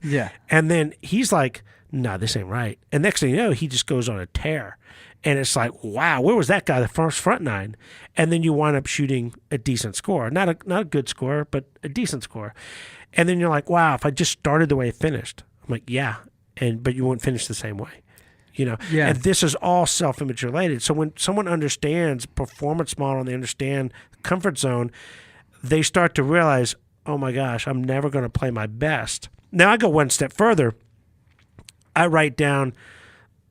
Yeah. And then he's like, no, this ain't right. And next thing you know, he just goes on a tear. And it's like, wow, where was that guy, the first front 9? And then you wind up shooting a decent score. Not a good score, but a decent score. And then you're like, wow, if I just started the way I finished. I'm like, yeah, but you won't finish the same way. Yeah. And this is all self-image related. So when someone understands performance model and they understand comfort zone, they start to realize, oh my gosh, I'm never going to play my best. Now I go one step further. I write down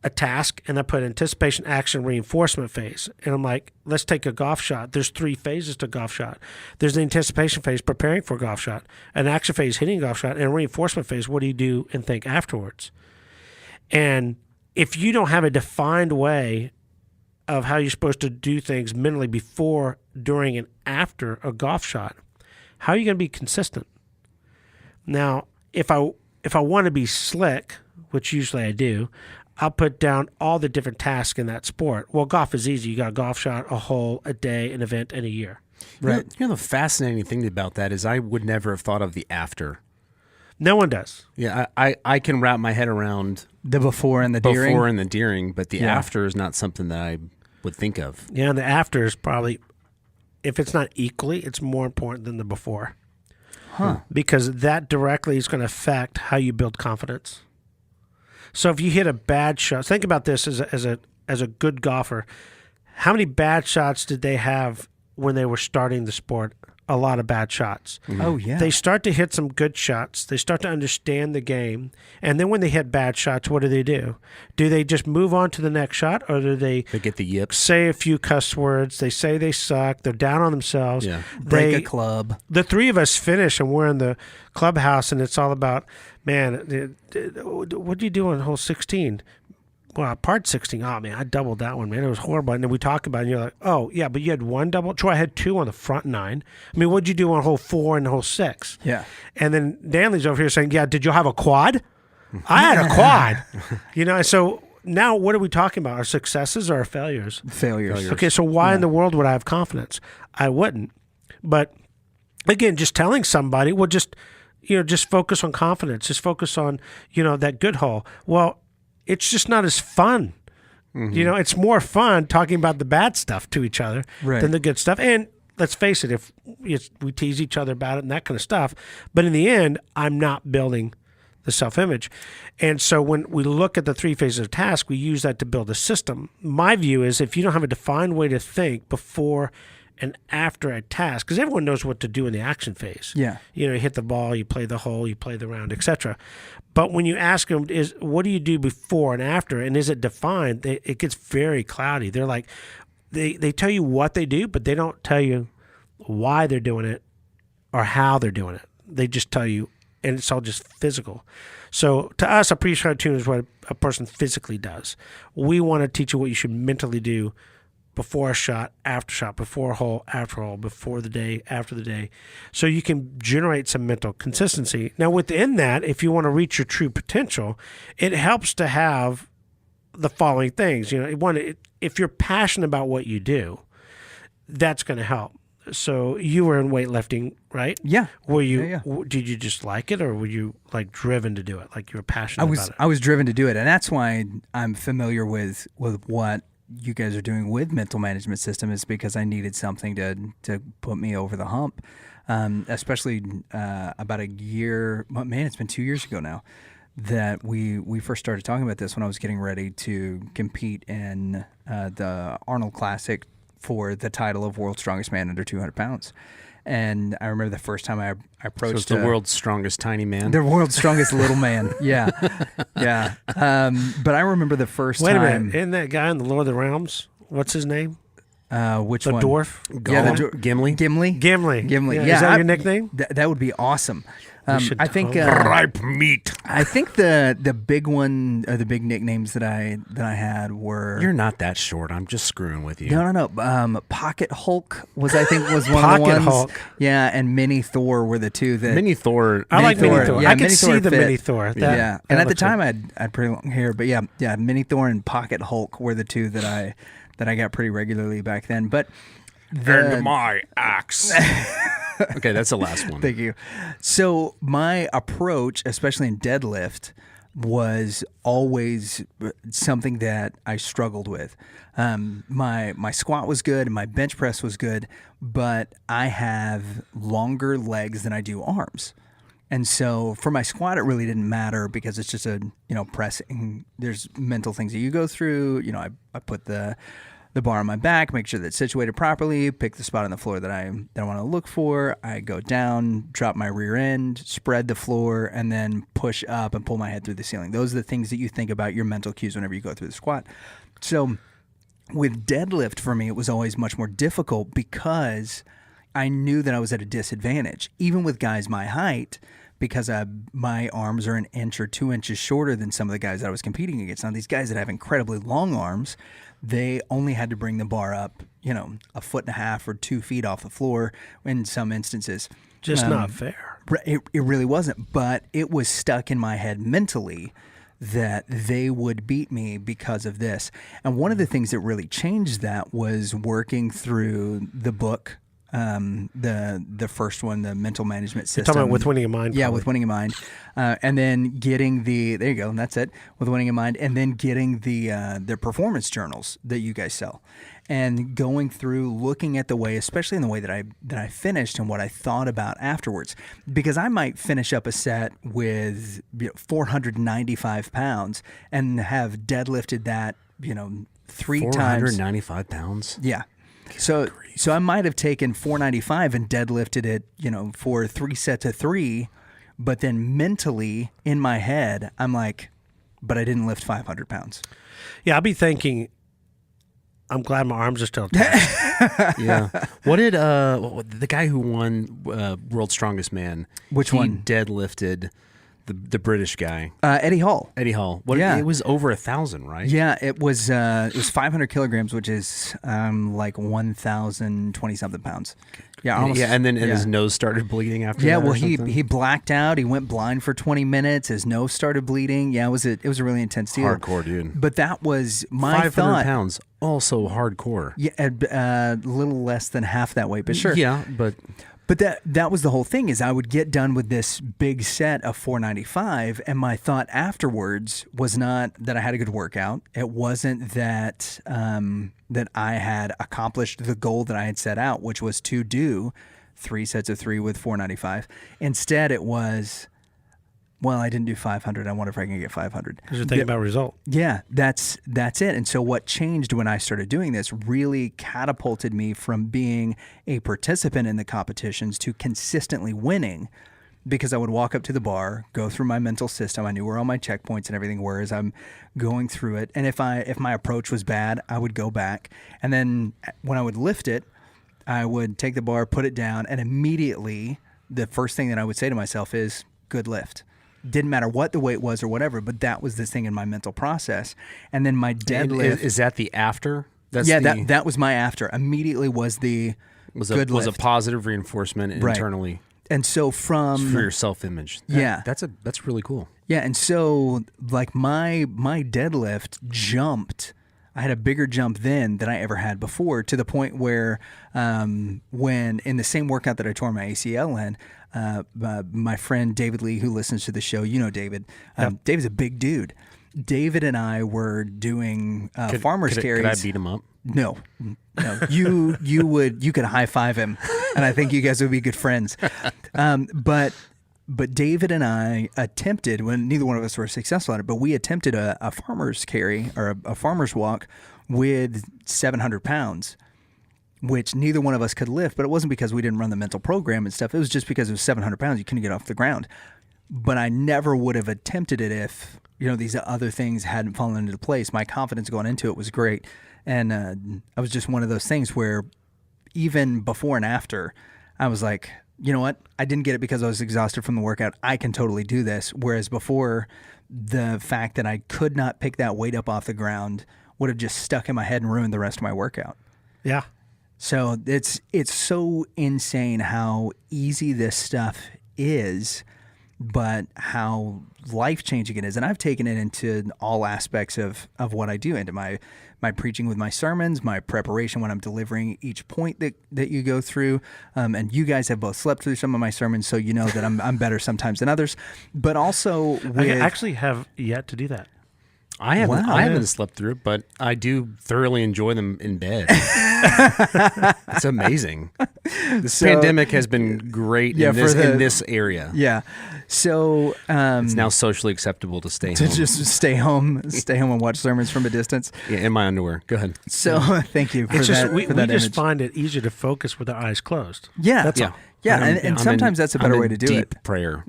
a task and I put anticipation, action, reinforcement phase. And I'm like, let's take a golf shot. There's 3 phases to a golf shot. There's the anticipation phase, preparing for a golf shot, an action phase, hitting a golf shot, and a reinforcement phase, what do you do and think afterwards? And if you don't have a defined way of how you're supposed to do things mentally before, during, and after a golf shot, how are you going to be consistent? Now, if I want to be slick, which usually I do, I'll put down all the different tasks in that sport. Well, golf is easy. You got a golf shot, a hole, a day, an event, and a year. Right. The fascinating thing about that is I would never have thought of the after. No one does. Yeah, I can wrap my head around The before and the during. before and the during, but the after is not something that I would think of. Yeah, and the after is probably, if it's not equally, it's more important than the before. Huh. Because that directly is going to affect how you build confidence. So if you hit a bad shot, think about this as a good golfer. How many bad shots did they have when they were starting the sport? A lot of bad shots. Oh, yeah. They start to hit some good shots. They start to understand the game. And then when they hit bad shots, what do? Do they just move on to the next shot, or do they get the yips, say a few cuss words? They say they suck. They're down on themselves. Yeah. Break a club. The 3 of us finish, and we're in the clubhouse, and it's all about, man, what do you do on hole 16? Well, part 16, oh, man, I doubled that one, man. It was horrible. And then we talk about it, and you're like, oh, yeah, but you had 1 double. Troy had 2 on the front 9. I mean, what'd you do on hole 4 and hole 6? Yeah. And then Danley's over here saying, yeah, did you have a quad? I had a quad. So now what are we talking about? Our successes or our failures? Failures. Okay, so why in the world would I have confidence? I wouldn't. But, again, just telling somebody, well, just focus on confidence. Just focus on, that good hole. Well, it's just not as fun. It's more fun talking about the bad stuff to each other than the good stuff. And let's face it, if we tease each other about it and that kind of stuff, but in the end, I'm not building the self-image. And so when we look at the 3 phases of task, we use that to build a system. My view is if you don't have a defined way to think before and after a task, because everyone knows what to do in the action phase. Yeah. You hit the ball, you play the hole, you play the round, etc. But when you ask them, what do you do before and after, and is it defined, it gets very cloudy. They're like, they tell you what they do, but they don't tell you why they're doing it or how they're doing it. They just tell you, and it's all just physical. So to us, a pre-shot tune is what a person physically does. We want to teach you what you should mentally do before a shot, after shot, before a hole, after a hole, before the day, after the day, so you can generate some mental consistency. Now, within that, if you want to reach your true potential, it helps to have the following things. If you're passionate about what you do, that's going to help. So you were in weightlifting, right? Yeah. Were you? Yeah. Did you just like it, or were you like driven to do it? Like you were passionate about it? I was driven to do it, and that's why I'm familiar with what you guys are doing with mental management system is because I needed something to put me over the hump. Especially about a year, man, it's been 2 years ago now that we first started talking about this when I was getting ready to compete in the Arnold Classic for the title of World's Strongest Man under 200 pounds. And I remember the first time I approached... So it's the world's strongest tiny man? The world's strongest little man, yeah. Yeah. But I remember the first time... Wait a minute, isn't that guy in the Lord of the Realms? What's his name? Which the one? dwarf? Yeah, Gimli? Gimli. Yeah. Yeah, Is that your nickname? That would be awesome. I think ripe meat. I think the big one or the big nicknames that I had were... You're not that short. I'm just screwing with you. No. Pocket Hulk was one of the ones. Pocket Hulk. Yeah, and Mini Thor were the two that... Mini Thor. I like Mini Thor. Yeah, I can Mini see Thor the fit. Mini Thor. Yeah, and at the time I had pretty long hair, but yeah, Mini Thor and Pocket Hulk were the two that I got pretty regularly back then. But And my axe. Okay, that's the last one. Thank you. So my approach, especially in deadlift, was always something that I struggled with. My squat was good and my bench press was good, but I have longer legs than I do arms. And so for my squat, it really didn't matter because it's just pressing. There's mental things that you go through. I put the bar on my back, make sure that it's situated properly, pick the spot on the floor that I want to look for. I go down, drop my rear end, spread the floor, and then push up and pull my head through the ceiling. Those are the things that you think about, your mental cues whenever you go through the squat. So with deadlift, for me, it was always much more difficult because I knew that I was at a disadvantage, even with guys my height, because my arms are an inch or 2 inches shorter than some of the guys that I was competing against. Now, these guys that have incredibly long arms, they only had to bring the bar up, 1.5 feet or 2 feet off the floor in some instances. Just not fair. It really wasn't, but it was stuck in my head mentally that they would beat me because of this. And one of the things that really changed that was working through the book, the first one, the mental management system. You're talking about With Winning in Mind? Yeah, probably. With Winning in Mind. And then getting there you go, that's it, With Winning in Mind. And then getting the performance journals that you guys sell. And going through, looking at the way, especially in the way that I finished and what I thought about afterwards. Because I might finish up a set with 495 pounds and have deadlifted that, 3 times. 495 pounds? Yeah. So I might have taken 495 and deadlifted it, for 3 sets of 3, but then mentally in my head, I'm like, but I didn't lift 500 pounds. Yeah, I'll be thinking, I'm glad my arms are still attached. Yeah. What did the guy who won World's Strongest Man? Which he one? Deadlifted the British guy. Eddie Hall. Eddie Hall. Yeah. It was over 1,000, right? Yeah, it was 500 kilograms, which is like 1,020 something pounds. Yeah, almost, yeah, and then his nose started bleeding after that. Yeah, well, or something? he blacked out. He went blind for 20 minutes. His nose started bleeding. Yeah, it was a really intense deal. Hardcore, dude. But that was my 500 thought. pounds, also hardcore. Yeah, a little less than half that weight, but sure. Yeah, but that was the whole thing. Is I would get done with this big set of 495, and my thought afterwards was not that I had a good workout. It wasn't that that I had accomplished the goal that I had set out, which was to do 3 sets of 3 with 495. Instead, it was, well, I didn't do 500. I wonder if I can get 500. Because you're thinking about result. Yeah, that's it. And so what changed when I started doing this really catapulted me from being a participant in the competitions to consistently winning, because I would walk up to the bar, go through my mental system. I knew where all my checkpoints and everything were as I'm going through it. And if my approach was bad, I would go back. And then when I would lift it, I would take the bar, put it down, and immediately the first thing that I would say to myself is, good lift. Didn't matter what the weight was or whatever, but that was this thing in my mental process. And then my deadlift. Is that the after? That was my after. Immediately was the good was a lift. Positive reinforcement internally. And so for your self-image. That's really cool. Yeah, and so like my deadlift jumped. I had a bigger jump then than I ever had before, to the point where when in the same workout that I tore my ACL in, my friend David Lee, who listens to the show, David. David's a big dude. David and I were doing farmers carries. Could I beat him up? No. You could high five him, and I think you guys would be good friends. But David and I attempted, when neither one of us were successful at it, but we attempted a farmer's carry or a farmer's walk with 700 pounds, which neither one of us could lift. But it wasn't because we didn't run the mental program and stuff. It was just because it was 700 pounds. You couldn't get off the ground. But I never would have attempted it if, these other things hadn't fallen into place. My confidence going into it was great. And I was just one of those things where even before and after, I was like, you know what? I didn't get it because I was exhausted from the workout. I can totally do this. Whereas before, the fact that I could not pick that weight up off the ground would have just stuck in my head and ruined the rest of my workout. Yeah. So it's so insane how easy this stuff is, but how life-changing it is. And I've taken it into all aspects of what I do, into my preaching with my sermons, my preparation when I'm delivering each point that you go through. And you guys have both slept through some of my sermons, so you know that I'm better sometimes than others. But also I actually have yet to do that. I haven't slept through it, but I do thoroughly enjoy them in bed. It's amazing. This pandemic has been great in this area. Yeah. So it's now socially acceptable to stay home. To just stay home and watch sermons from a distance. Yeah, in my underwear. Go ahead. So thank you for It's just that. we that just image. find it easier to focus with our eyes closed. Yeah. That's yeah. all. Yeah, and sometimes that's a better way to do deep it. prayer.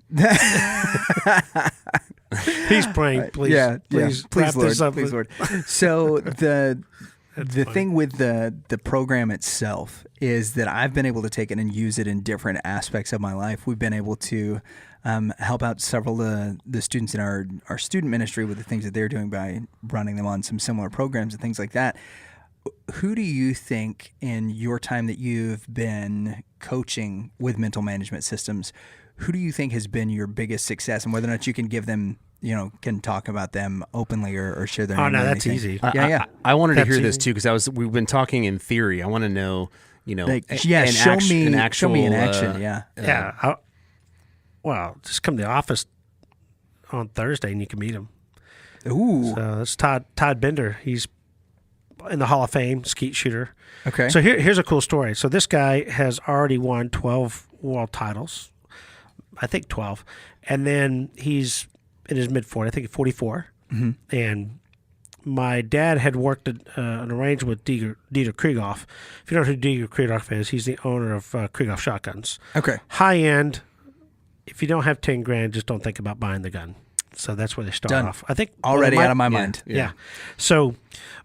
He's praying, please. Yeah, please, please, wrap Lord, this up. please, Lord. So the thing with the program itself is that I've been able to take it and use it in different aspects of my life. We've been able to help out several of the students in our student ministry with the things that they're doing by running them on some similar programs and things like that. Who do you think in your time that you've been coaching with mental management systems, who do you think has been your biggest success, and whether or not you can give them, can talk about them openly or share their name? Oh, no, or that's anything? easy. I wanted to That's hear this easy. too, because we've been talking in theory. I want to know, show me in action. Yeah. Well, just come to the office on Thursday and you can meet him. Ooh. So that's Todd Bender. He's in the Hall of Fame, skeet shooter. Okay. So here's a cool story. So this guy has already won 12 world titles, I think 12, and then he's in his mid-40s, I think 44. Mm-hmm. And my dad had worked an arrangement with Dieter Kriegoff. If you don't know who Dieter Kriegoff is, he's the owner of Kriegoff shotguns. Okay. High end. If you don't have 10 grand, just don't think about buying the gun. So that's where they start Done. off. I think Already out of my mind. Yeah. So,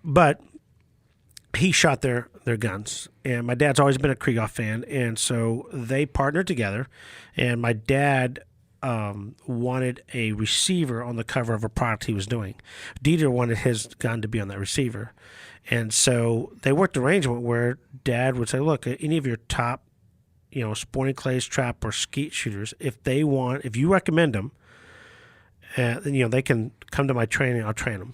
but he shot their guns, and my dad's always been a Kriegoff fan, and so they partnered together. And my dad wanted a receiver on the cover of a product he was doing. Dieter wanted his gun to be on that receiver, and so they worked an arrangement where Dad would say, "Look, any of your top, sporting clays, trap, or skeet shooters, if you recommend them, then they can come to my training. I'll train them."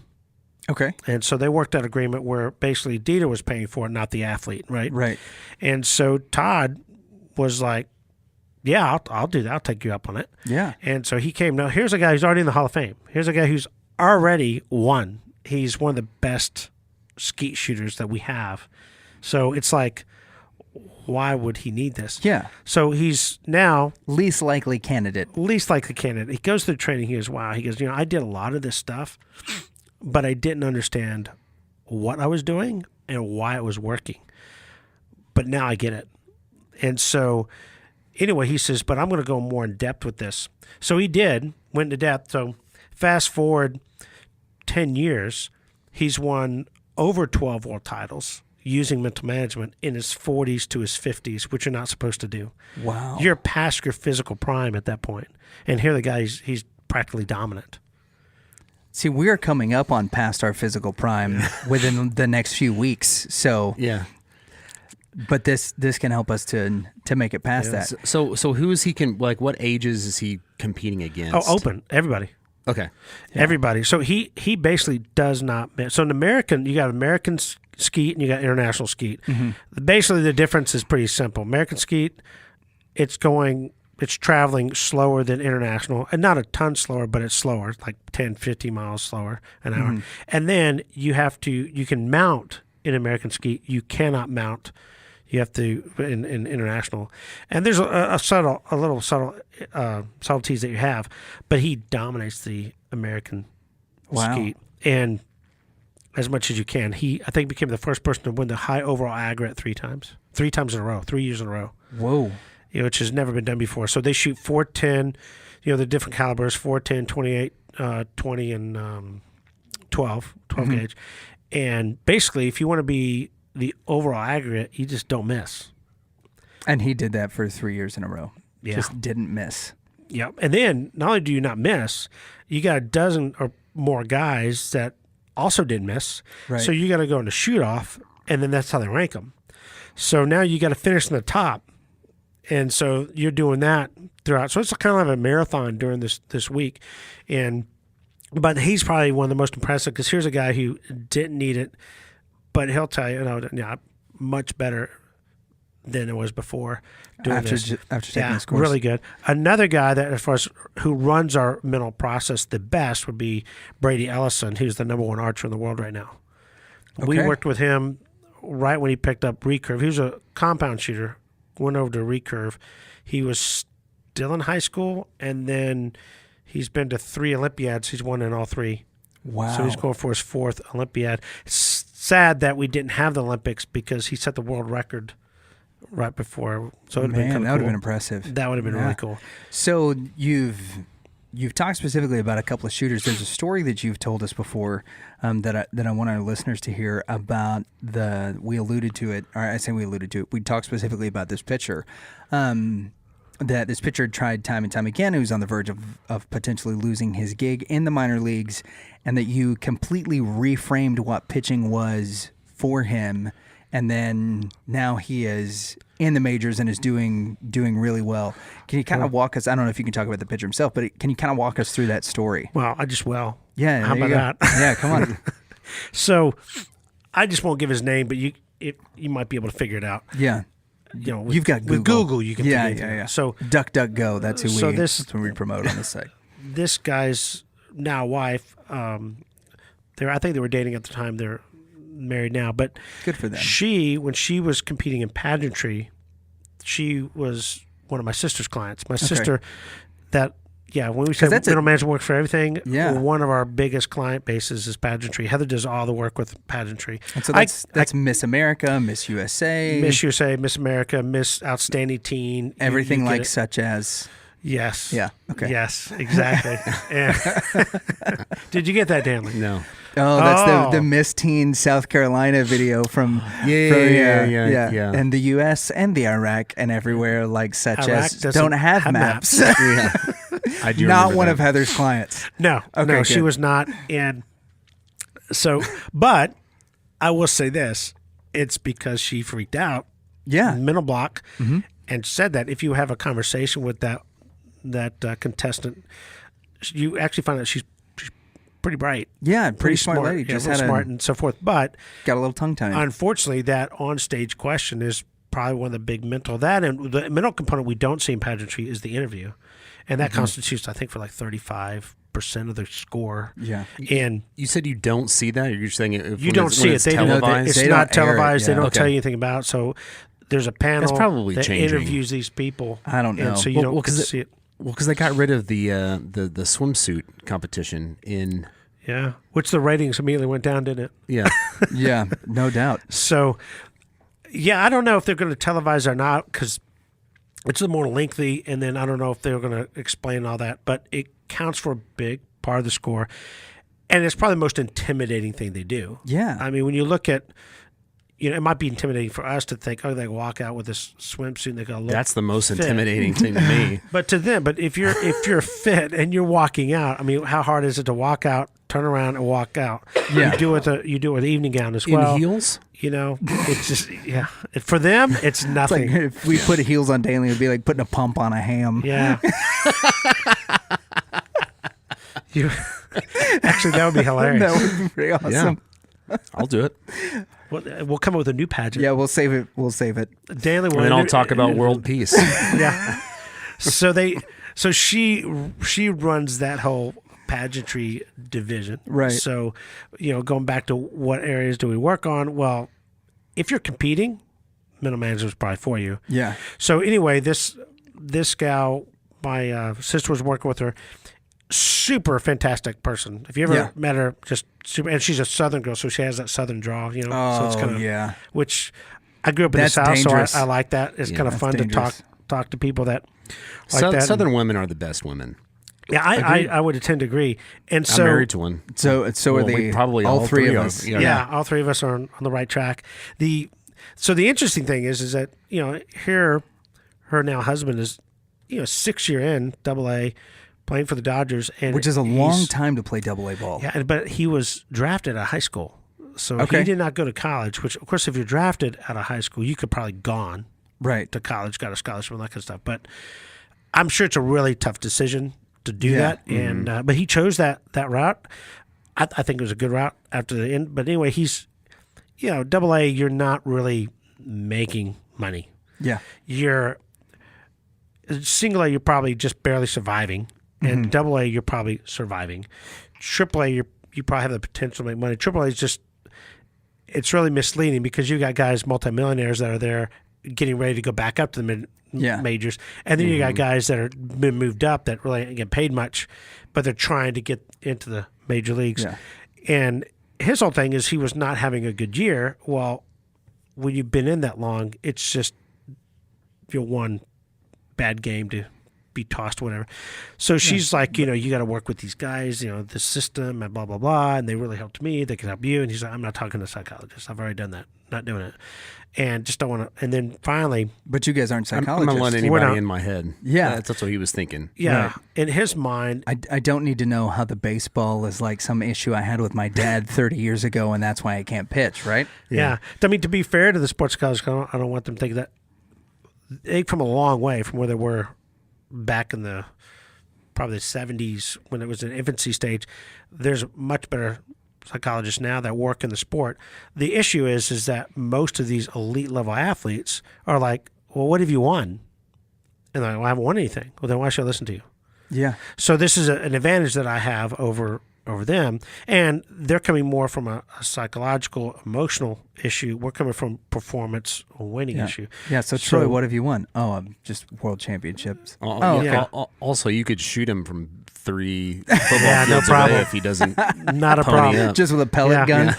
Okay. And so they worked out an agreement where basically Dieter was paying for it, not the athlete, right? Right. And so Todd was like, yeah, I'll do that. I'll take you up on it. Yeah. And so he came. Now, here's a guy who's already in the Hall of Fame. Here's a guy who's already won. He's one of the best skeet shooters that we have. So it's like, why would he need this? Yeah. So he's now Least likely candidate. He goes through training. He goes, wow. He goes, I did a lot of this stuff, but I didn't understand what I was doing and why it was working. But now I get it. And so anyway, he says, but I'm going to go more in depth with this. So he went into depth. So fast forward 10 years, he's won over 12 world titles using mental management in his 40s to his 50s, which you're not supposed to do. Wow. You're past your physical prime at that point. And here the guy, he's practically dominant. See, we're coming up on past our physical prime within the next few weeks. So Yeah. But this can help us to make it past that. So who is he what ages is he competing against? Oh, open. Everybody. Okay. Yeah. Everybody. So he basically does not. So in American, you got American skeet and you got international skeet. Mm-hmm. Basically, the difference is pretty simple. American skeet, it's going it's traveling slower than international, and not a ton slower, but it's slower, like 10, 50 miles slower an hour. And then you can mount in American ski. You cannot mount. You have to in international. And there's a little subtle subtleties that you have, but he dominates the American ski. And as much as you can, I think became the first person to win the high overall aggregate 3 times in a row, 3 years in a row. Whoa. Which has never been done before. So they shoot 410, the different calibers, 410, 28, 20, and 12 gauge. And basically, if you want to be the overall aggregate, you just don't miss. And he did that for 3 years in a row. Yeah. Just didn't miss. Yep. And then not only do you not miss, you got a dozen or more guys that also didn't miss. Right. So you got to go into shoot off, and then that's how they rank them. So now you got to finish in the top. And so you're doing that throughout. So it's kind of like a marathon during this week. But he's probably one of the most impressive, because here's a guy who didn't need it, but he'll tell you, much better than it was before doing after taking this course. Really good. Another guy that, as far as who runs our mental process the best, would be Brady Ellison, who's the #1 archer in the world right now. Okay. We worked with him right when he picked up recurve. He was a compound shooter. Went over to recurve. He was still in high school, and then he's been to 3 Olympiads. He's won in all 3. Wow. So he's going for his 4th Olympiad. It's sad that we didn't have the Olympics, because he set the world record right before. So it would have been that would have been impressive. That would have been really cool. So you've talked specifically about a couple of shooters. There's a story that you've told us before that I want our listeners to hear about. We alluded to it, or I say we alluded to it. We talked specifically about this pitcher, that this pitcher had tried time and time again. He was on the verge of potentially losing his gig in the minor leagues, and that you completely reframed what pitching was for him. And then now he is in the majors and is doing really well. Can you kind of walk us? I don't know if you can talk about the pitcher himself, but can you kind of walk us through that story? Well, I just will. Yeah. How about that? Yeah, come on. So I just won't give his name, but you might be able to figure it out. Yeah. You've got Google. With Google, you can figure it out. Yeah. So DuckDuckGo, that's who we promote on this site. This guy's now wife, I think they were dating at the time. They're married now, but good for them. When she was competing in pageantry, she was one of my sister's clients. My sister, when we say middle management works for everything, one of our biggest client bases is pageantry. Heather does all the work with pageantry. And so that's Miss America, Miss USA, Miss America, Miss Outstanding Teen, everything like such as. Yes. Yeah. Okay. Yes, exactly. Did you get that, Danley? No. Oh, that's the Miss Teen South Carolina video from yeah. And the U.S. and the Iraq and everywhere like such Iraq as don't have maps. Yeah. I do. Not one of Heather's clients. No. Okay, no, she was not. And so, but I will say this: it's because she freaked out. Yeah. Mental block, and said that if you have a conversation with that contestant, you actually find out she's pretty bright. Yeah, pretty smart lady. Just smart and so forth. But got a little tongue tie. Unfortunately, that on-stage question is probably one of the big mental. That and the mental component we don't see in pageantry is the interview, and that constitutes, I think, for like 35% of the score. Yeah. And you said you don't see that, or you're saying you don't see it. It's not televised. They don't tell you anything about it. So there's a panel that's probably that changing. Interviews these people. I don't know. And so you don't see it. Well, because they got rid of the swimsuit competition in. Yeah, which the ratings immediately went down, didn't it? Yeah. Yeah, no doubt. So, I don't know if they're going to televise or not, because it's more lengthy, and then I don't know if they're going to explain all that, but it counts for a big part of the score, and it's probably the most intimidating thing they do. Yeah. I mean, when you look at, it might be intimidating for us to think, oh, they walk out with this swimsuit and they go look. That's the most fit. intimidating thing to me. But to them, if you're fit and you're walking out, I mean, how hard is it to walk out, turn around, and walk out? Yeah. You do it with the evening gown as well. In heels? It's just for them, it's nothing. It's like if we put heels on Daly, it'd be like putting a pump on a ham. Yeah. Actually, that would be hilarious. That would be pretty awesome. Yeah. I'll do it. We'll come up with a new pageant. Yeah, we'll save it. Daily, and then I'll talk about world peace. Yeah. So she runs that whole pageantry division. Right. So, going back to what areas do we work on? Well, if you're competing, middle manager is probably for you. Yeah. So anyway, this gal, my sister was working with her. Super fantastic person. If you ever met her, just super, and she's a Southern girl, so she has that Southern draw, so it's kind of which I grew up in the South, dangerous. so I like that. It's kind of fun dangerous. to talk to people that like that. Southern women are the best women. Yeah, I would tend to agree. And so I'm married to one. So are we probably all three of us. Yeah, all three of us are on the right track. So the interesting thing is that here her now husband is 6 year in AA, playing for the Dodgers, and which is a long time to play AA ball. Yeah, but he was drafted out of high school, so he did not go to college. Which, of course, if you're drafted out of high school, you could probably gone right to college, got a scholarship, and that kind of stuff. But I'm sure it's a really tough decision to do that, and but he chose that route. I think it was a good route after the end. But anyway, he's AA. You're not really making money. Yeah, you're single A. You're probably just barely surviving. And AA, you're probably surviving. AAA, you probably have the potential to make money. AAA is it's really misleading because you got guys, multimillionaires that are there getting ready to go back up to the majors. And then you got guys that are been moved up that really ain't get paid much, but they're trying to get into the major leagues. Yeah. And his whole thing is he was not having a good year. Well, when you've been in that long, it's just one bad game to be tossed, whatever. So she's like, you got to work with these guys, the system and blah, blah, blah. And they really helped me. They can help you. And he's like, I'm not talking to a psychologist. I've already done that. Not doing it. And just don't want to. And then finally. But you guys aren't I'm psychologists. not letting anybody in my head. Yeah. That's what he was thinking. Yeah. Right. In his mind. I don't need to know how the baseball is like some issue I had with my dad 30 years ago, and that's why I can't pitch, right? Yeah. I mean, to be fair to the sports psychologist, I don't want them thinking that. They come a long way from where they were back in probably the 70s when it was in infancy stage. There's much better psychologists now that work in the sport. The issue is that most of these elite level athletes are like, well, what have you won? And they're like, well, I haven't won anything. Well, then why should I listen to you? Yeah. So this is an advantage that I have over them, and they're coming more from a psychological, emotional issue. We're coming from performance or winning issue. Yeah. So Troy, what have you won? Oh, I'm just world championships. Also, you could shoot him from 3 football no fields problem. away if he doesn't. Not a problem. Up. Just with a pellet gun.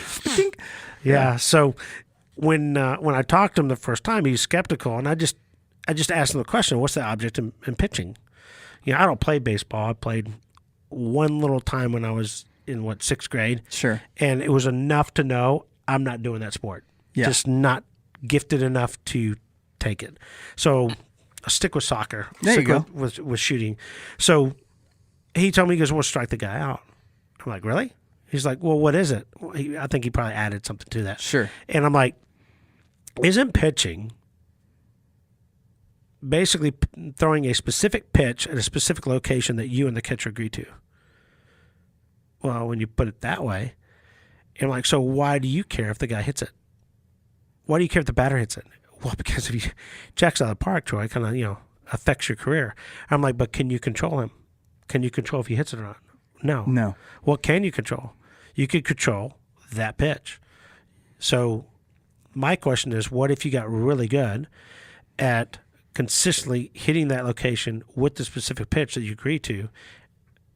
Yeah. So when I talked to him the first time, he was skeptical, and I just asked him the question, "What's the object in pitching?" I don't play baseball. I played one little time when I was in 6th grade. Sure. And it was enough to know I'm not doing that sport. Yeah. Just not gifted enough to take it. So I'll stick with soccer. There you go. With shooting. So he told me, he goes, we'll strike the guy out. I'm like, really? He's like, well, what is it? I think he probably added something to that. Sure. And I'm like, isn't pitching basically throwing a specific pitch at a specific location that you and the catcher agree to? Well, when you put it that way, I'm like, so why do you care if the guy hits it? Why do you care if the batter hits it? Well, because if he checks out of the park, Troy, it kind of, affects your career. I'm like, but can you control him? Can you control if he hits it or not? No. No. What can you control? You could control that pitch. So my question is, what if you got really good at consistently hitting that location with the specific pitch that you agree to?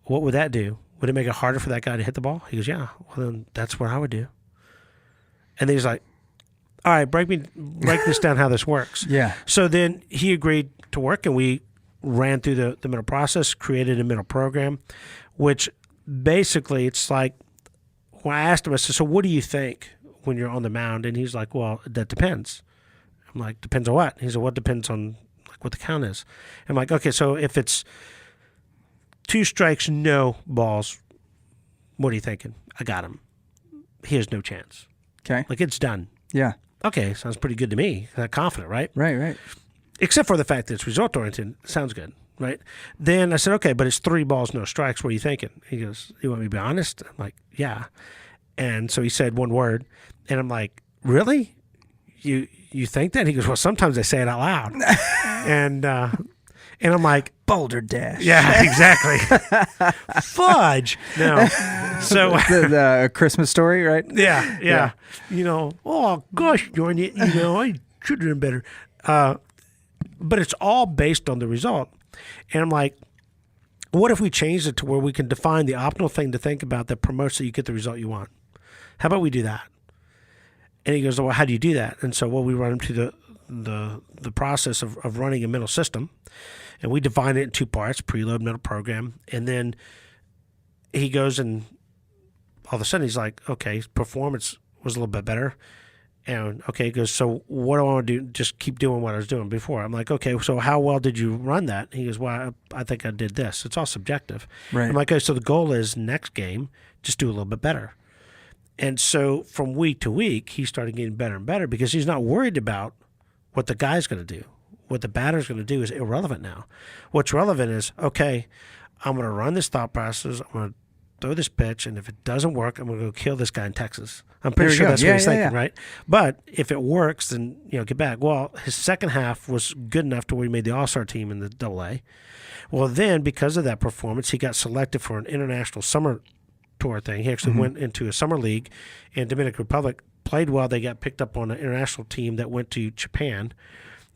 What would that do? Would it make it harder for that guy to hit the ball? He goes, yeah. Well, then that's what I would do. And then he's like, all right, break this down how this works. Yeah. So then he agreed to work, and we ran through the middle process, created a middle program, which basically it's like, when I asked him, I said, so what do you think when you're on the mound? And he's like, well, that depends. I'm like, depends on what? He said, what depends on what the count is? I'm like, okay, so if it's 2 strikes, no balls, what are you thinking? I got him. He has no chance. Okay. Like, it's done. Yeah. Okay, sounds pretty good to me. Confident, right? Right. Except for the fact that it's result-oriented. Sounds good, right? Then I said, okay, but it's 3 balls, no strikes. What are you thinking? He goes, you want me to be honest? I'm like, yeah. And so he said one word, and I'm like, really? You think that? He goes, well, sometimes I say it out loud. And And I'm like, Boulder Dash. yeah, exactly. Fudge. No. So the Christmas Story, right? yeah. Oh gosh, darn it, I should have done better. But it's all based on the result. And I'm like, what if we changed it to where we can define the optimal thing to think about that promotes that you get the result you want? How about we do that? And he goes, well, how do you do that? And so, we run him to the process of running a mental system, and we divide it in two parts: preload, mental program. And then he goes, and all of a sudden he's like, okay, performance was a little bit better. And okay, he goes, so what do I want to do? Just keep doing what I was doing before. I'm like, okay, so how well did you run that? He goes, well, I think I did this. It's all subjective. Right. I'm like, okay, so the goal is next game, just do a little bit better. And so from week to week, he started getting better and better because he's not worried about what the guy's going to do. What the batter's going to do is irrelevant now. What's relevant is, okay, I'm going to run this thought process. I'm going to throw this pitch, and if it doesn't work, I'm going to go kill this guy in Texas. I'm pretty sure that's what he's thinking, right? But if it works, then get back. Well, his second half was good enough to where he made the All-Star team in the AA. Well, then because of that performance, he got selected for an international summer tour thing. He actually went into a summer league in Dominican Republic, played well. They got picked up on an international team that went to Japan.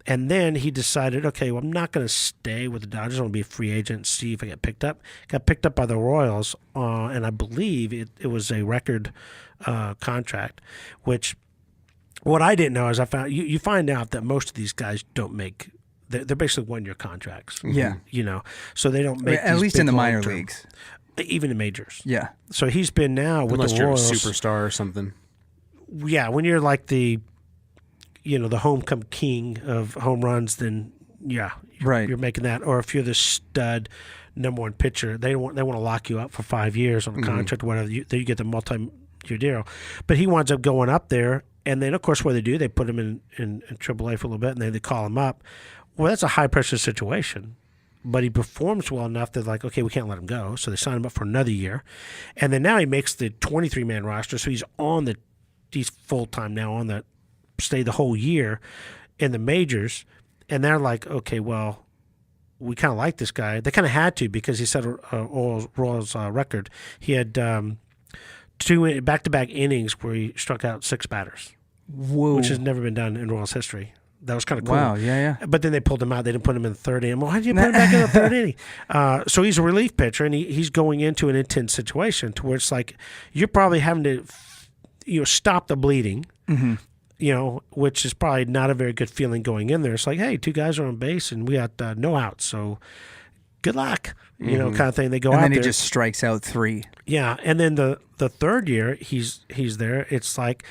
And then he decided, okay, well, I'm not going to stay with the Dodgers. I'm going to be a free agent and see if I get picked up. Got picked up by the Royals, and I believe it was a record contract, which what I didn't know is I found you find out that most of these guys don't make – they're basically one-year contracts. Yeah. So they don't make at these least big in the minor long-term, leagues. even in majors. Yeah. So he's been now with Unless the you're Royals. a superstar or something. Yeah, when you're like the homecoming king of home runs, then you're making that. Or if you're the stud number one pitcher, they want to lock you up for 5 years on a contract or whatever. You get the multi-year deal. But he winds up going up there, and then of course what they do, they put him in AAA for a little bit, and then they call him up. Well, that's a high pressure situation. But he performs well enough that like, okay, we can't let him go. So they sign him up for another year, and then now he makes the 23-man roster. So he's full time now on the. Stay the whole year in the majors, and they're like, okay, well, we kind of like this guy. They kind of had to because he set Royals record. He had 2 back-to-back innings where he struck out 6 batters, which has never been done in Royals history. That was kind of cool. Wow, yeah. But then they pulled him out. They didn't put him in the third inning. Well, how did you put him back in the third inning? So he's a relief pitcher, and he's going into an intense situation to where it's like you're probably having to stop the bleeding. Mm-hmm. Which is probably not a very good feeling going in there. It's like, hey, 2 guys are on base and we got no outs, so good luck, kind of thing. They go out there. And then he just strikes out 3. Yeah, and then the third year he's there. It's like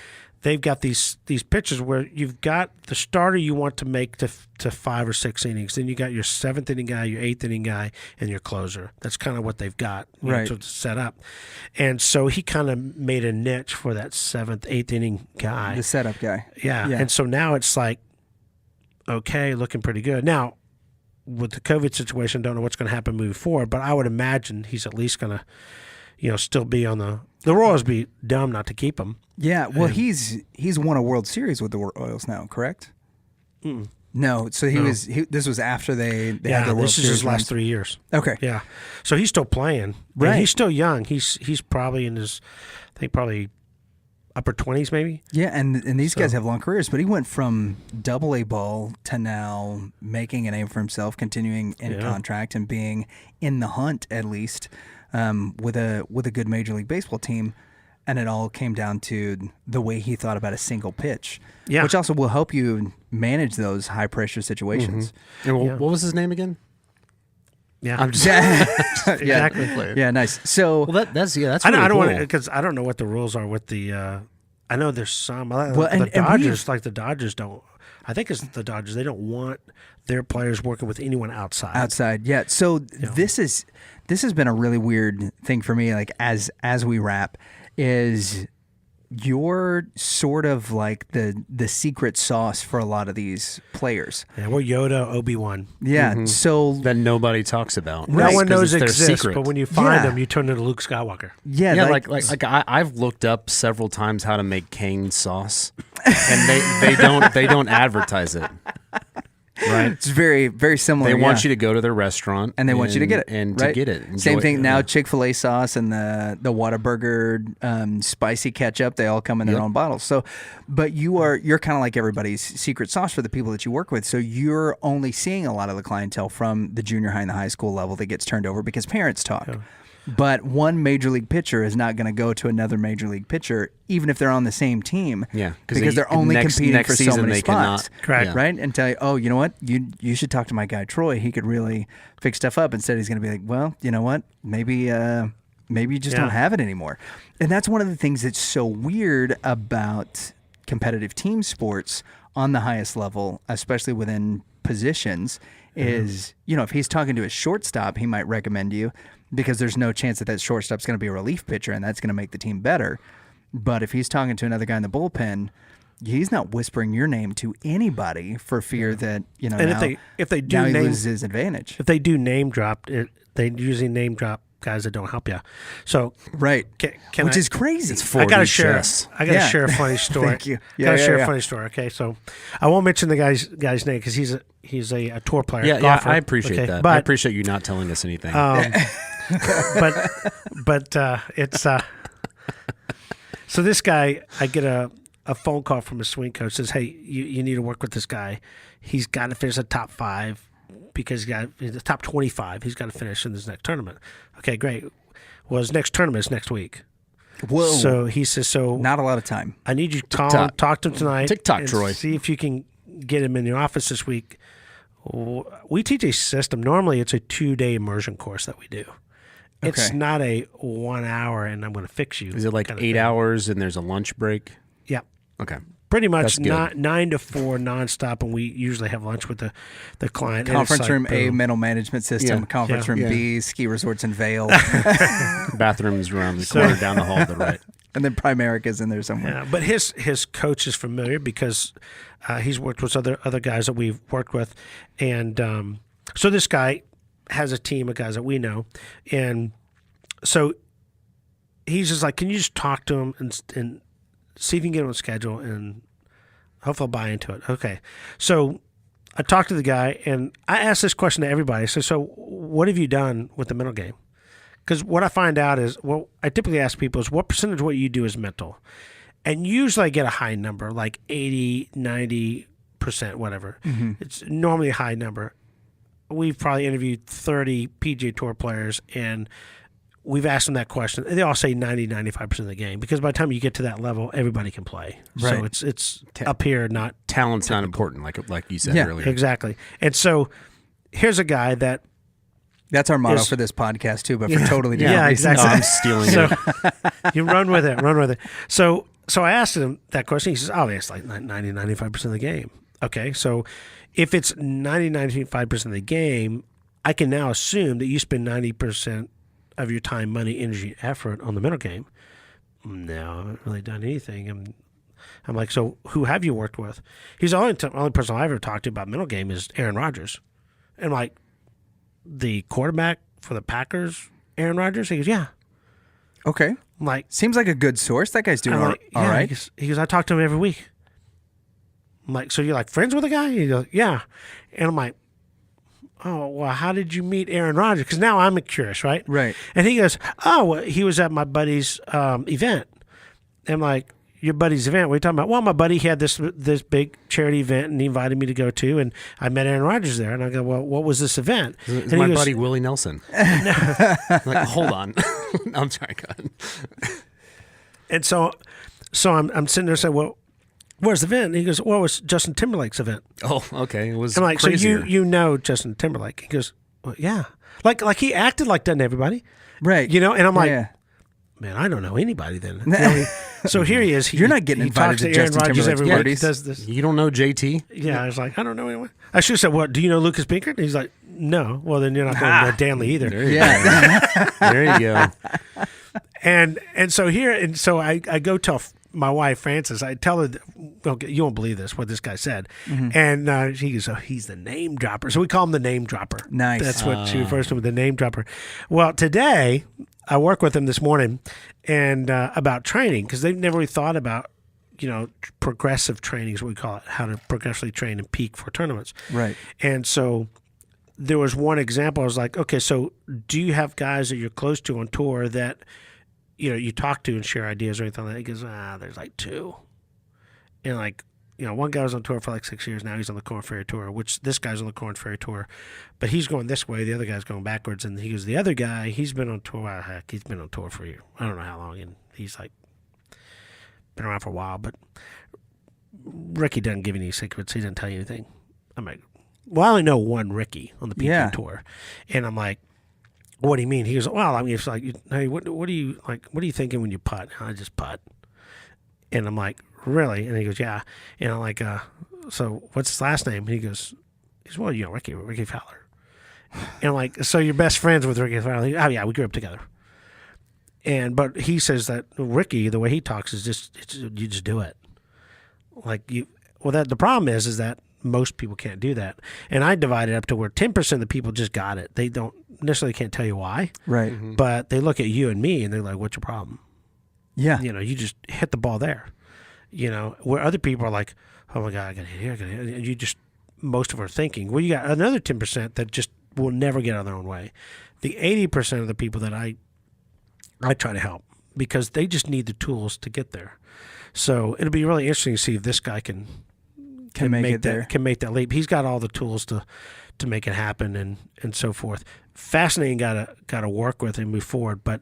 they've got these pitchers where you've got the starter you want to make to 5 or 6 innings. Then you got your 7th inning guy, your 8th inning guy, and your closer. That's kind of what they've got to set up. And so he kind of made a niche for that 7th, 8th inning guy. The setup guy. Yeah. And so now it's like, okay, looking pretty good. Now, with the COVID situation, don't know what's going to happen moving forward, but I would imagine he's at least going to, still be on the Royals be dumb not to keep him. Yeah, well, he's won a World Series with the Royals now, correct? No, so this was after they had the World Series. This is his last 3 years. Okay. Yeah. So he's still playing. Right. And he's still young. He's probably in his, I think probably upper 20s maybe. Yeah, and these guys have long careers, but he went from AA ball to now making a name for himself, continuing in contract and being in the hunt at least with a good Major League Baseball team. And it all came down to the way he thought about a single pitch, which also will help you manage those high-pressure situations. Mm-hmm. And what was his name again? Yeah, I'm just exactly. Yeah, nice. So that's really I don't cool. want because I don't know what the rules are with the. I know there's some. The Dodgers, like the Dodgers, don't. I think it's the Dodgers. They don't want their players working with anyone outside. Yeah. So this has been a really weird thing for me. Like as we wrap. Is you're sort of like the secret sauce for a lot of these players. Yeah, we're Yoda, Obi-Wan. Yeah, so that nobody talks about. No one knows exist, secret. but when you find them, you turn into Luke Skywalker. Yeah, like I've looked up several times how to make cane sauce, and they don't advertise it. Right. It's very, very similar. They want you to go to their restaurant and they want you to get it. And right? to get it. Same Enjoy thing it. now, Yeah. Chick-fil-A sauce and the Whataburger spicy ketchup, they all come in their own bottles. So, but you're kind of like everybody's secret sauce for the people that you work with. So you're only seeing a lot of the clientele from the junior high and the high school level that gets turned over because parents talk. Yeah. But one major league pitcher is not going to go to another major league pitcher, even if they're on the same team. Yeah, because they're only competing for so many spots. Correct. Right? And tell you, oh, you know what? You should talk to my guy Troy. He could really fix stuff up. Instead, he's going to be like, well, you know what? Maybe you just don't have it anymore. And that's one of the things that's so weird about competitive team sports on the highest level, especially within positions, is, if he's talking to a shortstop, he might recommend you because there's no chance that shortstop's going to be a relief pitcher and that's going to make the team better. But if he's talking to another guy in the bullpen, he's not whispering your name to anybody for fear that, and now, if they do now he name, loses his advantage. If they do name drop, they usually name drop guys that don't help you. So right, which is crazy. It's I gotta share a funny story. Thank you. Gotta share a funny story. Okay, so I won't mention the guy's name because he's a tour player. Yeah, golfer, I appreciate that. But, I appreciate you not telling us anything. But it's so this guy, I get a phone call from a swing coach, says, hey, you need to work with this guy. He's got to finish the top 5 because he's got the top 25. He's got to finish in this next tournament. Okay, great. Well, his next tournament is next week. Whoa. So he says, not a lot of time. I need you to call him, talk to him tonight. TikTok, and Troy. See if you can get him in the office this week. We teach a system. Normally, it's a 2-day immersion course that we do. It's not a 1 hour and I'm going to fix you. Is it like 8 hours and there's a lunch break? Yeah. Okay. Pretty much 9 to 4 nonstop, and we usually have lunch with the client. Conference room A, mental management system. Conference room B, ski resorts in Vail. Bathrooms around the corner, down the hall to the right. And then Primerica's in there somewhere. Yeah, but his coach is familiar because he's worked with other guys that we've worked with, and so this guy has a team of guys that we know, and so he's just like, can you just talk to him and see if you can get him on schedule, and hopefully I'll buy into it. Okay. So I talked to the guy, and I asked this question to everybody. So what have you done with the mental game? Because what I find out is, I typically ask people is what percentage of what you do is mental? And usually I get a high number, like 80, 90%, whatever. Mm-hmm. It's normally a high number. We've probably interviewed 30 PGA Tour players, and we've asked them that question. They all say 90, 95% of the game because by the time you get to that level, everybody can play. Right. So it's up here, not talent's not important, like you said earlier. Exactly. And so here's a guy that's our motto for this podcast too, but for totally different reasons. Exactly. I'm stealing it. You run with it. So I asked him that question. He says, oh, it's like 90, 95% of the game. Okay, so if it's 90, 95% of the game, I can now assume that you spend 90% of your time, money, energy, effort on the mental game. No, I haven't really done anything. I'm like, so who have you worked with? He's the only person I've ever talked to about mental game is Aaron Rodgers. And I'm like, the quarterback for the Packers, Aaron Rodgers? He goes, yeah. Okay. I'm like, seems like a good source. That guy's doing all right. He goes, I talk to him every week. I'm like, so you're like friends with the guy? He goes, yeah. And I'm like, oh, well, how did you meet Aaron Rodgers? Because now I'm curious, right? Right. And he goes, oh, well, he was at my buddy's event. And I'm like, your buddy's event? What are you talking about? Well, my buddy had this big charity event, and he invited me to go to, and I met Aaron Rodgers there. And I go, well, what was this event? It's my buddy Willie Nelson. Like, hold on. I'm sorry, go ahead. And so I'm sitting there saying, well, where's the event? And he goes, well, it was Justin Timberlake's event. Oh, okay. It was. I'm like, crazier. So you know Justin Timberlake? He goes, well, yeah. Like he acted like doesn't everybody, right? And I'm like, man, I don't know anybody then. So here he is. You're not getting invited to Aaron Justin Rodgers Timberlake's parties. Does this? You don't know JT? Yeah, I was like, I don't know anyone. I should have said, what? Do you know Lucas Pinkert? And he's like, no. Well, then you're not going to know Danley either. There you go. There you go. And so I go tell my wife Frances. I tell her, okay, you won't believe this, what this guy said. Mm-hmm. And she goes, oh, he's the name dropper. So we call him the name dropper. Nice. That's what she refers to him, the name dropper. Well, today I work with him this morning and about training because they've never really thought about progressive training is what we call it, how to progressively train and peak for tournaments. Right. And so there was one example. I was like, okay, so do you have guys that you're close to on tour that, you talk to and share ideas or anything like that? He goes, there's like 2. And like, one guy was on tour for like 6 years. Now he's on the Corn Ferry Tour, which this guy's on the Corn Ferry Tour, but he's going this way. The other guy's going backwards. And he goes, the other guy, he's been on tour. Heck, he's been on tour for I don't know how long. And he's like, been around for a while, but Ricky doesn't give any secrets. He doesn't tell you anything. I'm like, well, I only know one Ricky on the PGA Tour. And I'm like, what do you mean? He goes, well, I mean, it's like, hey, what are you thinking when you putt? I just putt. And I'm like, really? And he goes, yeah. And I'm like, so what's his last name? And he goes, well, Ricky Fowler. And I'm like, so you're best friends with Ricky Fowler? Oh yeah, we grew up together. But he says that Ricky, the way he talks is you just do it. Like the problem is that most people can't do that. And I divide it up to where 10% of the people just got it. They don't necessarily can't tell you why. Right. Mm-hmm. But they look at you and me and they're like, what's your problem? Yeah. You just hit the ball there. Where other people are like, oh my God, I got to hit here, I got to hit. And you just, most of them are thinking. Well, you got another 10% that just will never get out of their own way. The 80% of the people that I try to help because they just need the tools to get there. So it'll be really interesting to see if this guy can make that leap. He's got all the tools to make it happen and so forth. Fascinating guy to work with and move forward. But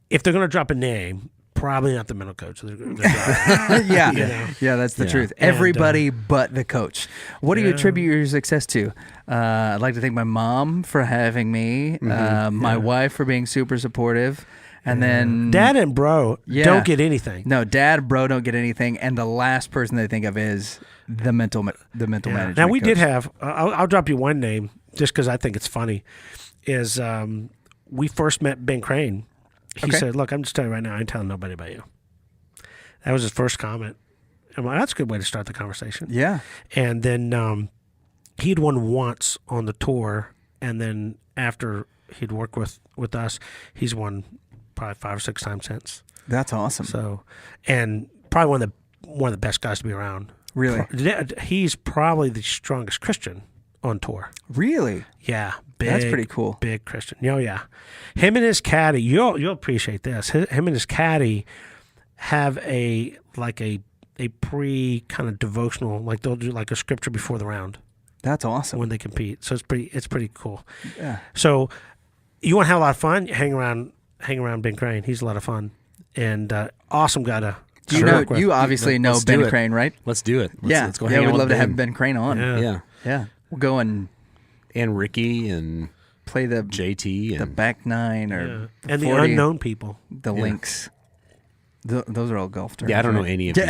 if they're going to drop a name, probably not the mental coach. Yeah, that's the truth. Everybody but the coach. What do you attribute your success to? I'd like to thank my mom for having me, my wife for being super supportive, and then Dad and bro don't get anything. No, Dad, bro don't get anything, and the last person they think of is the mental management. Now we coach. did have. I'll drop you one name just because I think it's funny. Is we first met Ben Crane. He said, look, I'm just telling you right now, I ain't telling nobody about you. That was his first comment. I'm like, that's a good way to start the conversation. Yeah. And then he'd won once on the tour, and then after he'd worked with us, he's won probably 5 or 6 times since. That's awesome. So, and probably one of the best guys to be around. Really? He's probably the strongest Christian on tour. Really? Yeah. That's pretty cool. Big Christian. Oh, yeah. Him and his caddy, you'll appreciate this. Him and his caddy have a pre kind of devotional, like they'll do like a scripture before the round. That's awesome. When they compete. So it's pretty cool. Yeah. So you want to have a lot of fun, hang around Ben Crane. He's a lot of fun. And awesome guy to work with. You obviously know Ben Crane, right? Let's do it. Let's go hang out. We'd love to have Ben Crane on. Yeah. We'll go and Ricky and play the JT and the back nine or and 40, the unknown people, the links. Those are all golf terms. Yeah, I don't know any of these.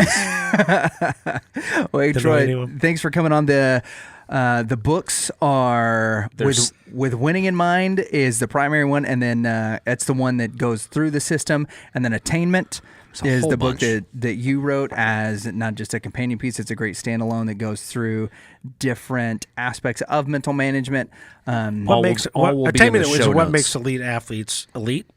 Wait, Troy, thanks for coming on. The books are with winning in mind is the primary one, and then it's the one that goes through the system, and then Attainment is the book that you wrote as not just a companion piece. It's a great standalone that goes through different aspects of mental management. Attainment is what makes elite athletes elite.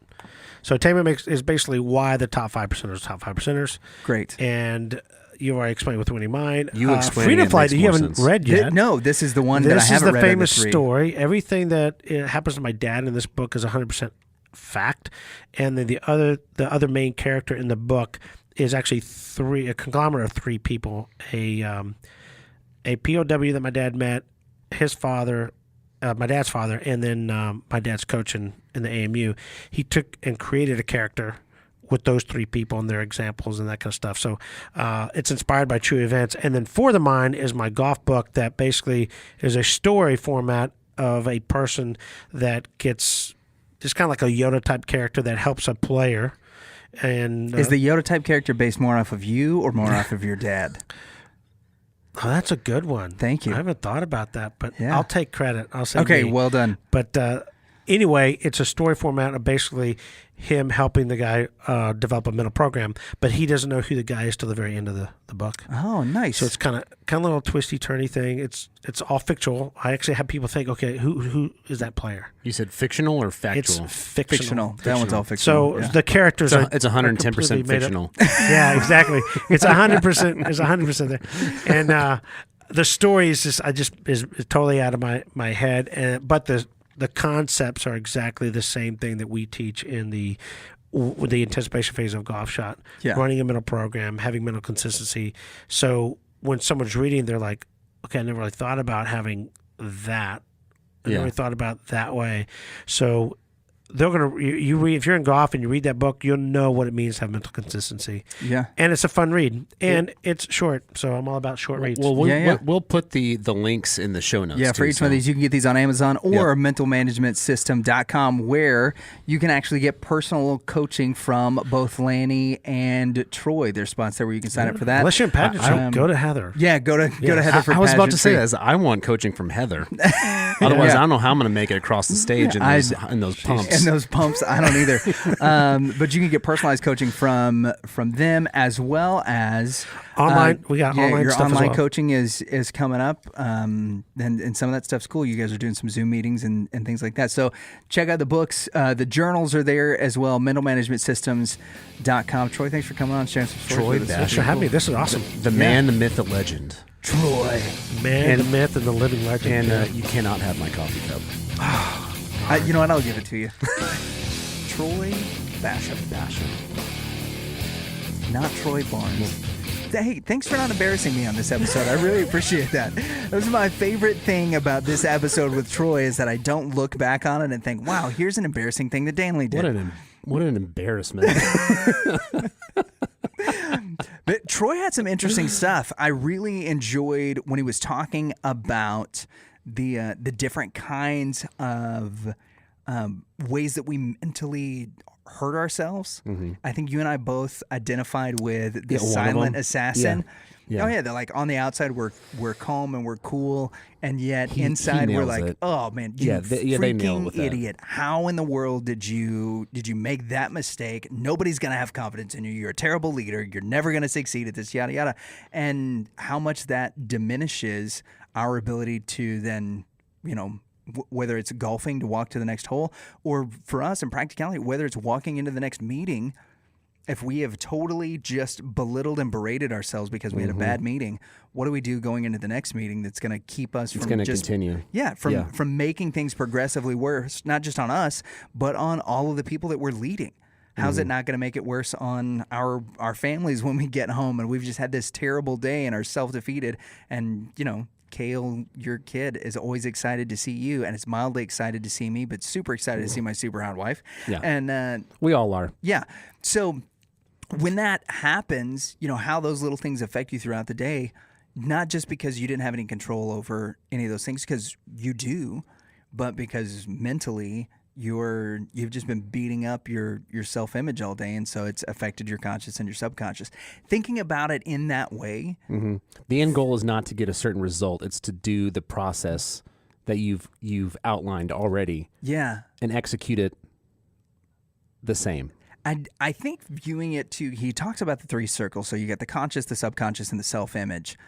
So Attainment is basically why the top 5%ers top 5%ers. Great. And you already explained with Winning Mind. You explained Freedom Flight that you haven't read yet. No, this is the one that I haven't read. This is the famous story. Everything that happens to my dad in this book is 100% fact. And then the other main character in the book is actually a conglomerate of 3 people. A POW that my dad met, his father, my dad's father, and then my dad's coach in the AMU. He took and created a character with those 3 people and their examples and that kind of stuff. So it's inspired by true events. And then For the Mind is my golf book that basically is a story format of a person that gets just kind of like a Yoda type character that helps a player. And is the Yoda type character based more off of you or more off of your dad? Oh, that's a good one. Thank you. I haven't thought about that, but I'll take credit. I'll say okay. Well done. But Anyway, it's a story format of basically him helping the guy develop a mental program, but he doesn't know who the guy is till the very end of the book. Oh, nice. So it's kind of a little twisty turny thing. It's all fictional. I actually have people think, okay, who is that player? You said fictional or factual? It's fictional. That one's all fictional. So the characters So are it's 110% completely made up. fictional. Yeah, exactly. It's 100%. It's 100% there, and the story is is totally out of my head. But the concepts are exactly the same thing that we teach in the anticipation phase of golf shot. Yeah. Running a mental program, having mental consistency. So when someone's reading, they're like, okay, I never really thought about having that. I never really thought about that way. So they're gonna you read, if you're in golf and you read that book, you'll know what it means to have mental consistency. Yeah. And it's a fun read, and it's short, so I'm all about short reads. Well, we'll put the links in the show notes. Yeah, for each one of these, you can get these on Amazon or mentalmanagementsystem.com, where you can actually get personal coaching from both Lanny and Troy. There's spots there where you can sign up for that. Unless you're in pageantry, go to Heather. Yeah, go to Heather for I was about to say pageantry. that. I want coaching from Heather. Otherwise, I don't know how I'm going to make it across the stage in those pumps. And those pumps, I don't either. But you can get personalized coaching from them, as well as Online. We got online your stuff as online well. coaching is coming up, and some of that stuff's cool. You guys are doing some Zoom meetings and things like that. So check out the books. The journals are there as well. mentalmanagementsystems.com. Troy, thanks for coming on, sharing some stories Troy with us. Bassham. Thanks for having me. This is awesome. The man, the myth, the legend. Troy. Man, the myth, and the living legend. And you cannot have my coffee cup. You know what? I'll give it to you. Troy Bassham. Not Troy Barnes. Hey, thanks for not embarrassing me on this episode. I really appreciate that. That was my favorite thing about this episode with Troy, is that I don't look back on it and think, wow, here's an embarrassing thing that Danley did. What an embarrassment. But Troy had some interesting stuff. I really enjoyed when he was talking about the different kinds of ways that we mentally hurt ourselves. Mm-hmm. I think you and I both identified with the silent assassin. Yeah. Oh yeah, they're like, on the outside we're calm and we're cool, and yet inside we're like, it. oh man, you they nail it with freaking that. idiot! How in the world did you make that mistake? Nobody's gonna have confidence in you. You're a terrible leader. You're never gonna succeed at this. Yada yada, and how much that diminishes our ability to then, whether it's golfing to walk to the next hole, or for us in practicality, whether it's walking into the next meeting. If we have totally just belittled and berated ourselves because we had a bad meeting, what do we do going into the next meeting that's going to keep us from continue? Yeah, from making things progressively worse, not just on us, but on all of the people that we're leading. How's it not going to make it worse on our families when we get home and we've just had this terrible day and are self-defeated, and Kale, your kid, is always excited to see you, and is mildly excited to see me, but super excited to see my super hot wife. Yeah. And we all are. Yeah. So when that happens, how those little things affect you throughout the day, not just because you didn't have any control over any of those things, because you do, but because mentally you've just been beating up your self-image all day, and so it's affected your conscious and your subconscious. Thinking about it in that way. Mm-hmm. The end goal is not to get a certain result. It's to do the process that you've outlined already. Yeah. And execute it the same. I think viewing it too, he talks about the three circles. So you got the conscious, the subconscious, and the self-image.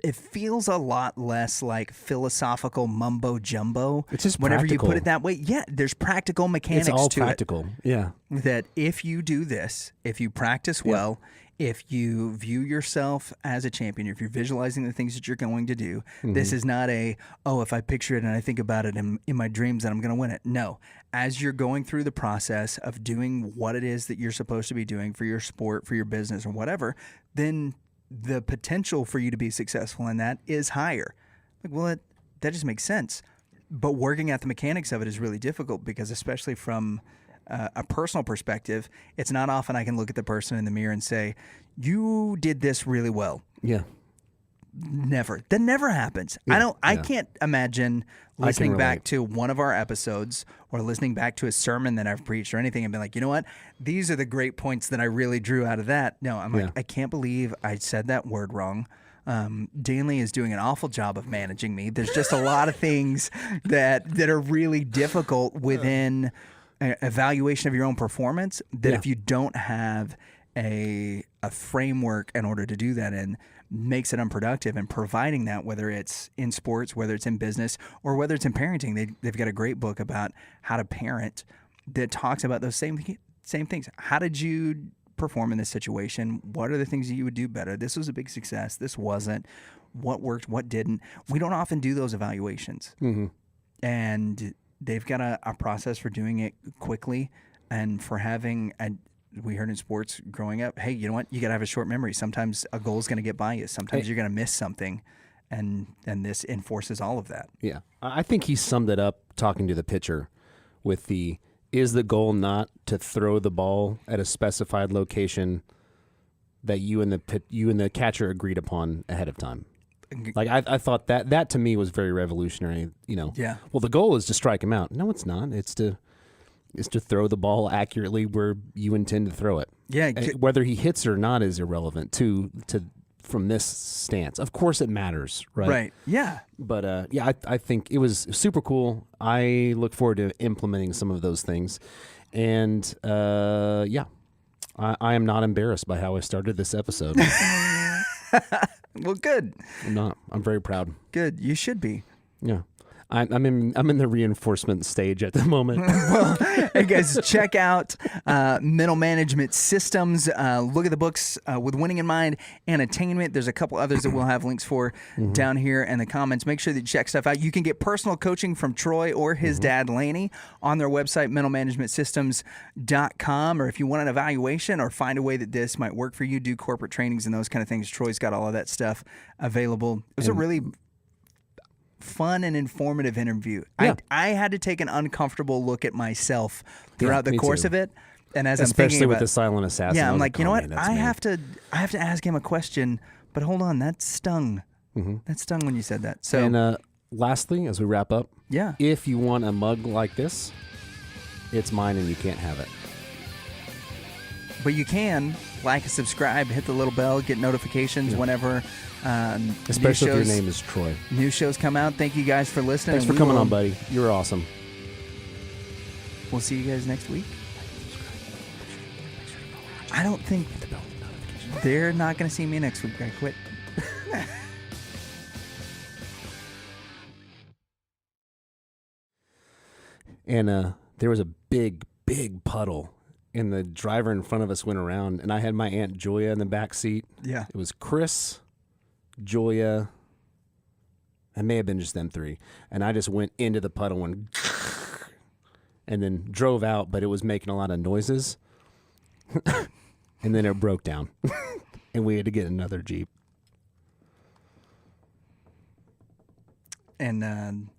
It feels a lot less like philosophical mumbo jumbo. It's just whenever practical. you put it that way. Yeah, there's practical mechanics It's all to practical. Yeah. That if you do this, if you practice well, if you view yourself as a champion, if you're visualizing the things that you're going to do, this is not if I picture it and I think about it in my dreams, then I'm going to win it. No. As you're going through the process of doing what it is that you're supposed to be doing for your sport, for your business, or whatever, then the potential for you to be successful in that is higher. Like, well, that just makes sense. But working at the mechanics of it is really difficult, because especially from a personal perspective, it's not often I can look at the person in the mirror and say, you did this really well. Yeah. Never. That never happens. Yeah. I can't imagine listening back to one of our episodes or listening back to a sermon that I've preached or anything and be like, you know what? These are the great points that I really drew out of that. No, I'm like, I can't believe I said that word wrong. Danley is doing an awful job of managing me. There's just a lot of things that are really difficult within evaluation of your own performance that if you don't have a framework in order to do that in, makes it unproductive. And providing that, whether it's in sports, whether it's in business, or whether it's in parenting, they've got a great book about how to parent that talks about those same things. How did you perform in this situation? What are the things that you would do better? This was a big success. This wasn't. What worked? What didn't? We don't often do those evaluations. And they've got a process for doing it quickly and for having we heard in sports growing up, hey, you know what? You got to have a short memory. Sometimes a goal is going to get by you. Sometimes you're going to miss something, and this enforces all of that. Yeah. I think he summed it up talking to the pitcher with is the goal not to throw the ball at a specified location that you and the catcher agreed upon ahead of time? Like I thought that to me was very revolutionary. Yeah. Well, the goal is to strike him out. No, it's not. It's to throw the ball accurately where you intend to throw it. Yeah. Whether he hits it or not is irrelevant from this stance. Of course, it matters, right? Right. Yeah. But I think it was super cool. I look forward to implementing some of those things, and I am not embarrassed by how I started this episode. Well, good. I'm not. I'm very proud. Good. You should be. Yeah. I'm in the reinforcement stage at the moment. Well, hey guys, check out Middle Management Systems. Look at the books with winning in mind and attainment. There's a couple others that we'll have links for down here in the comments. Make sure that you check stuff out. You can get personal coaching from Troy or his dad, Laney, on their website, middlemanagementsystems.com. Or if you want an evaluation or find a way that this might work for you, do corporate trainings and those kind of things. Troy's got all of that stuff available. It was a really fun and informative interview. Yeah. I had to take an uncomfortable look at myself throughout the me course too. of it, and as Especially I'm thinking with about, the silent assassin. yeah, I I'm was like, you know what? man, that's I me. have to ask him a question. But hold on, that stung. That stung when you said that. So, And lastly, as we wrap up, yeah, if you want a mug like this, it's mine and you can't have it. but you can like and subscribe, hit the little bell, get notifications whenever. Especially if your name is Troy. New shows come out. Thank you guys for listening. Thanks for coming on, buddy. You were awesome. We'll see you guys next week. I don't think they're not going to see me next week. I quit. And there was a big puddle, and the driver in front of us went around, and I had my Aunt Julia in the back seat. Yeah. It was Chris, Julia, it may have been just them three, and I just went into the puddle and then drove out, but it was making a lot of noises, and then it broke down, and we had to get another Jeep. And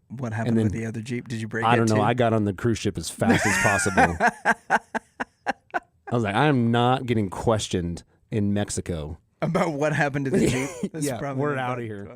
what happened with the other Jeep? Did you break it? I don't know. Too? I got on the cruise ship as fast as possible. I was like, I am not getting questioned in Mexico. About what happened to the Jeep? That's Yeah, probably we're not out of about- here.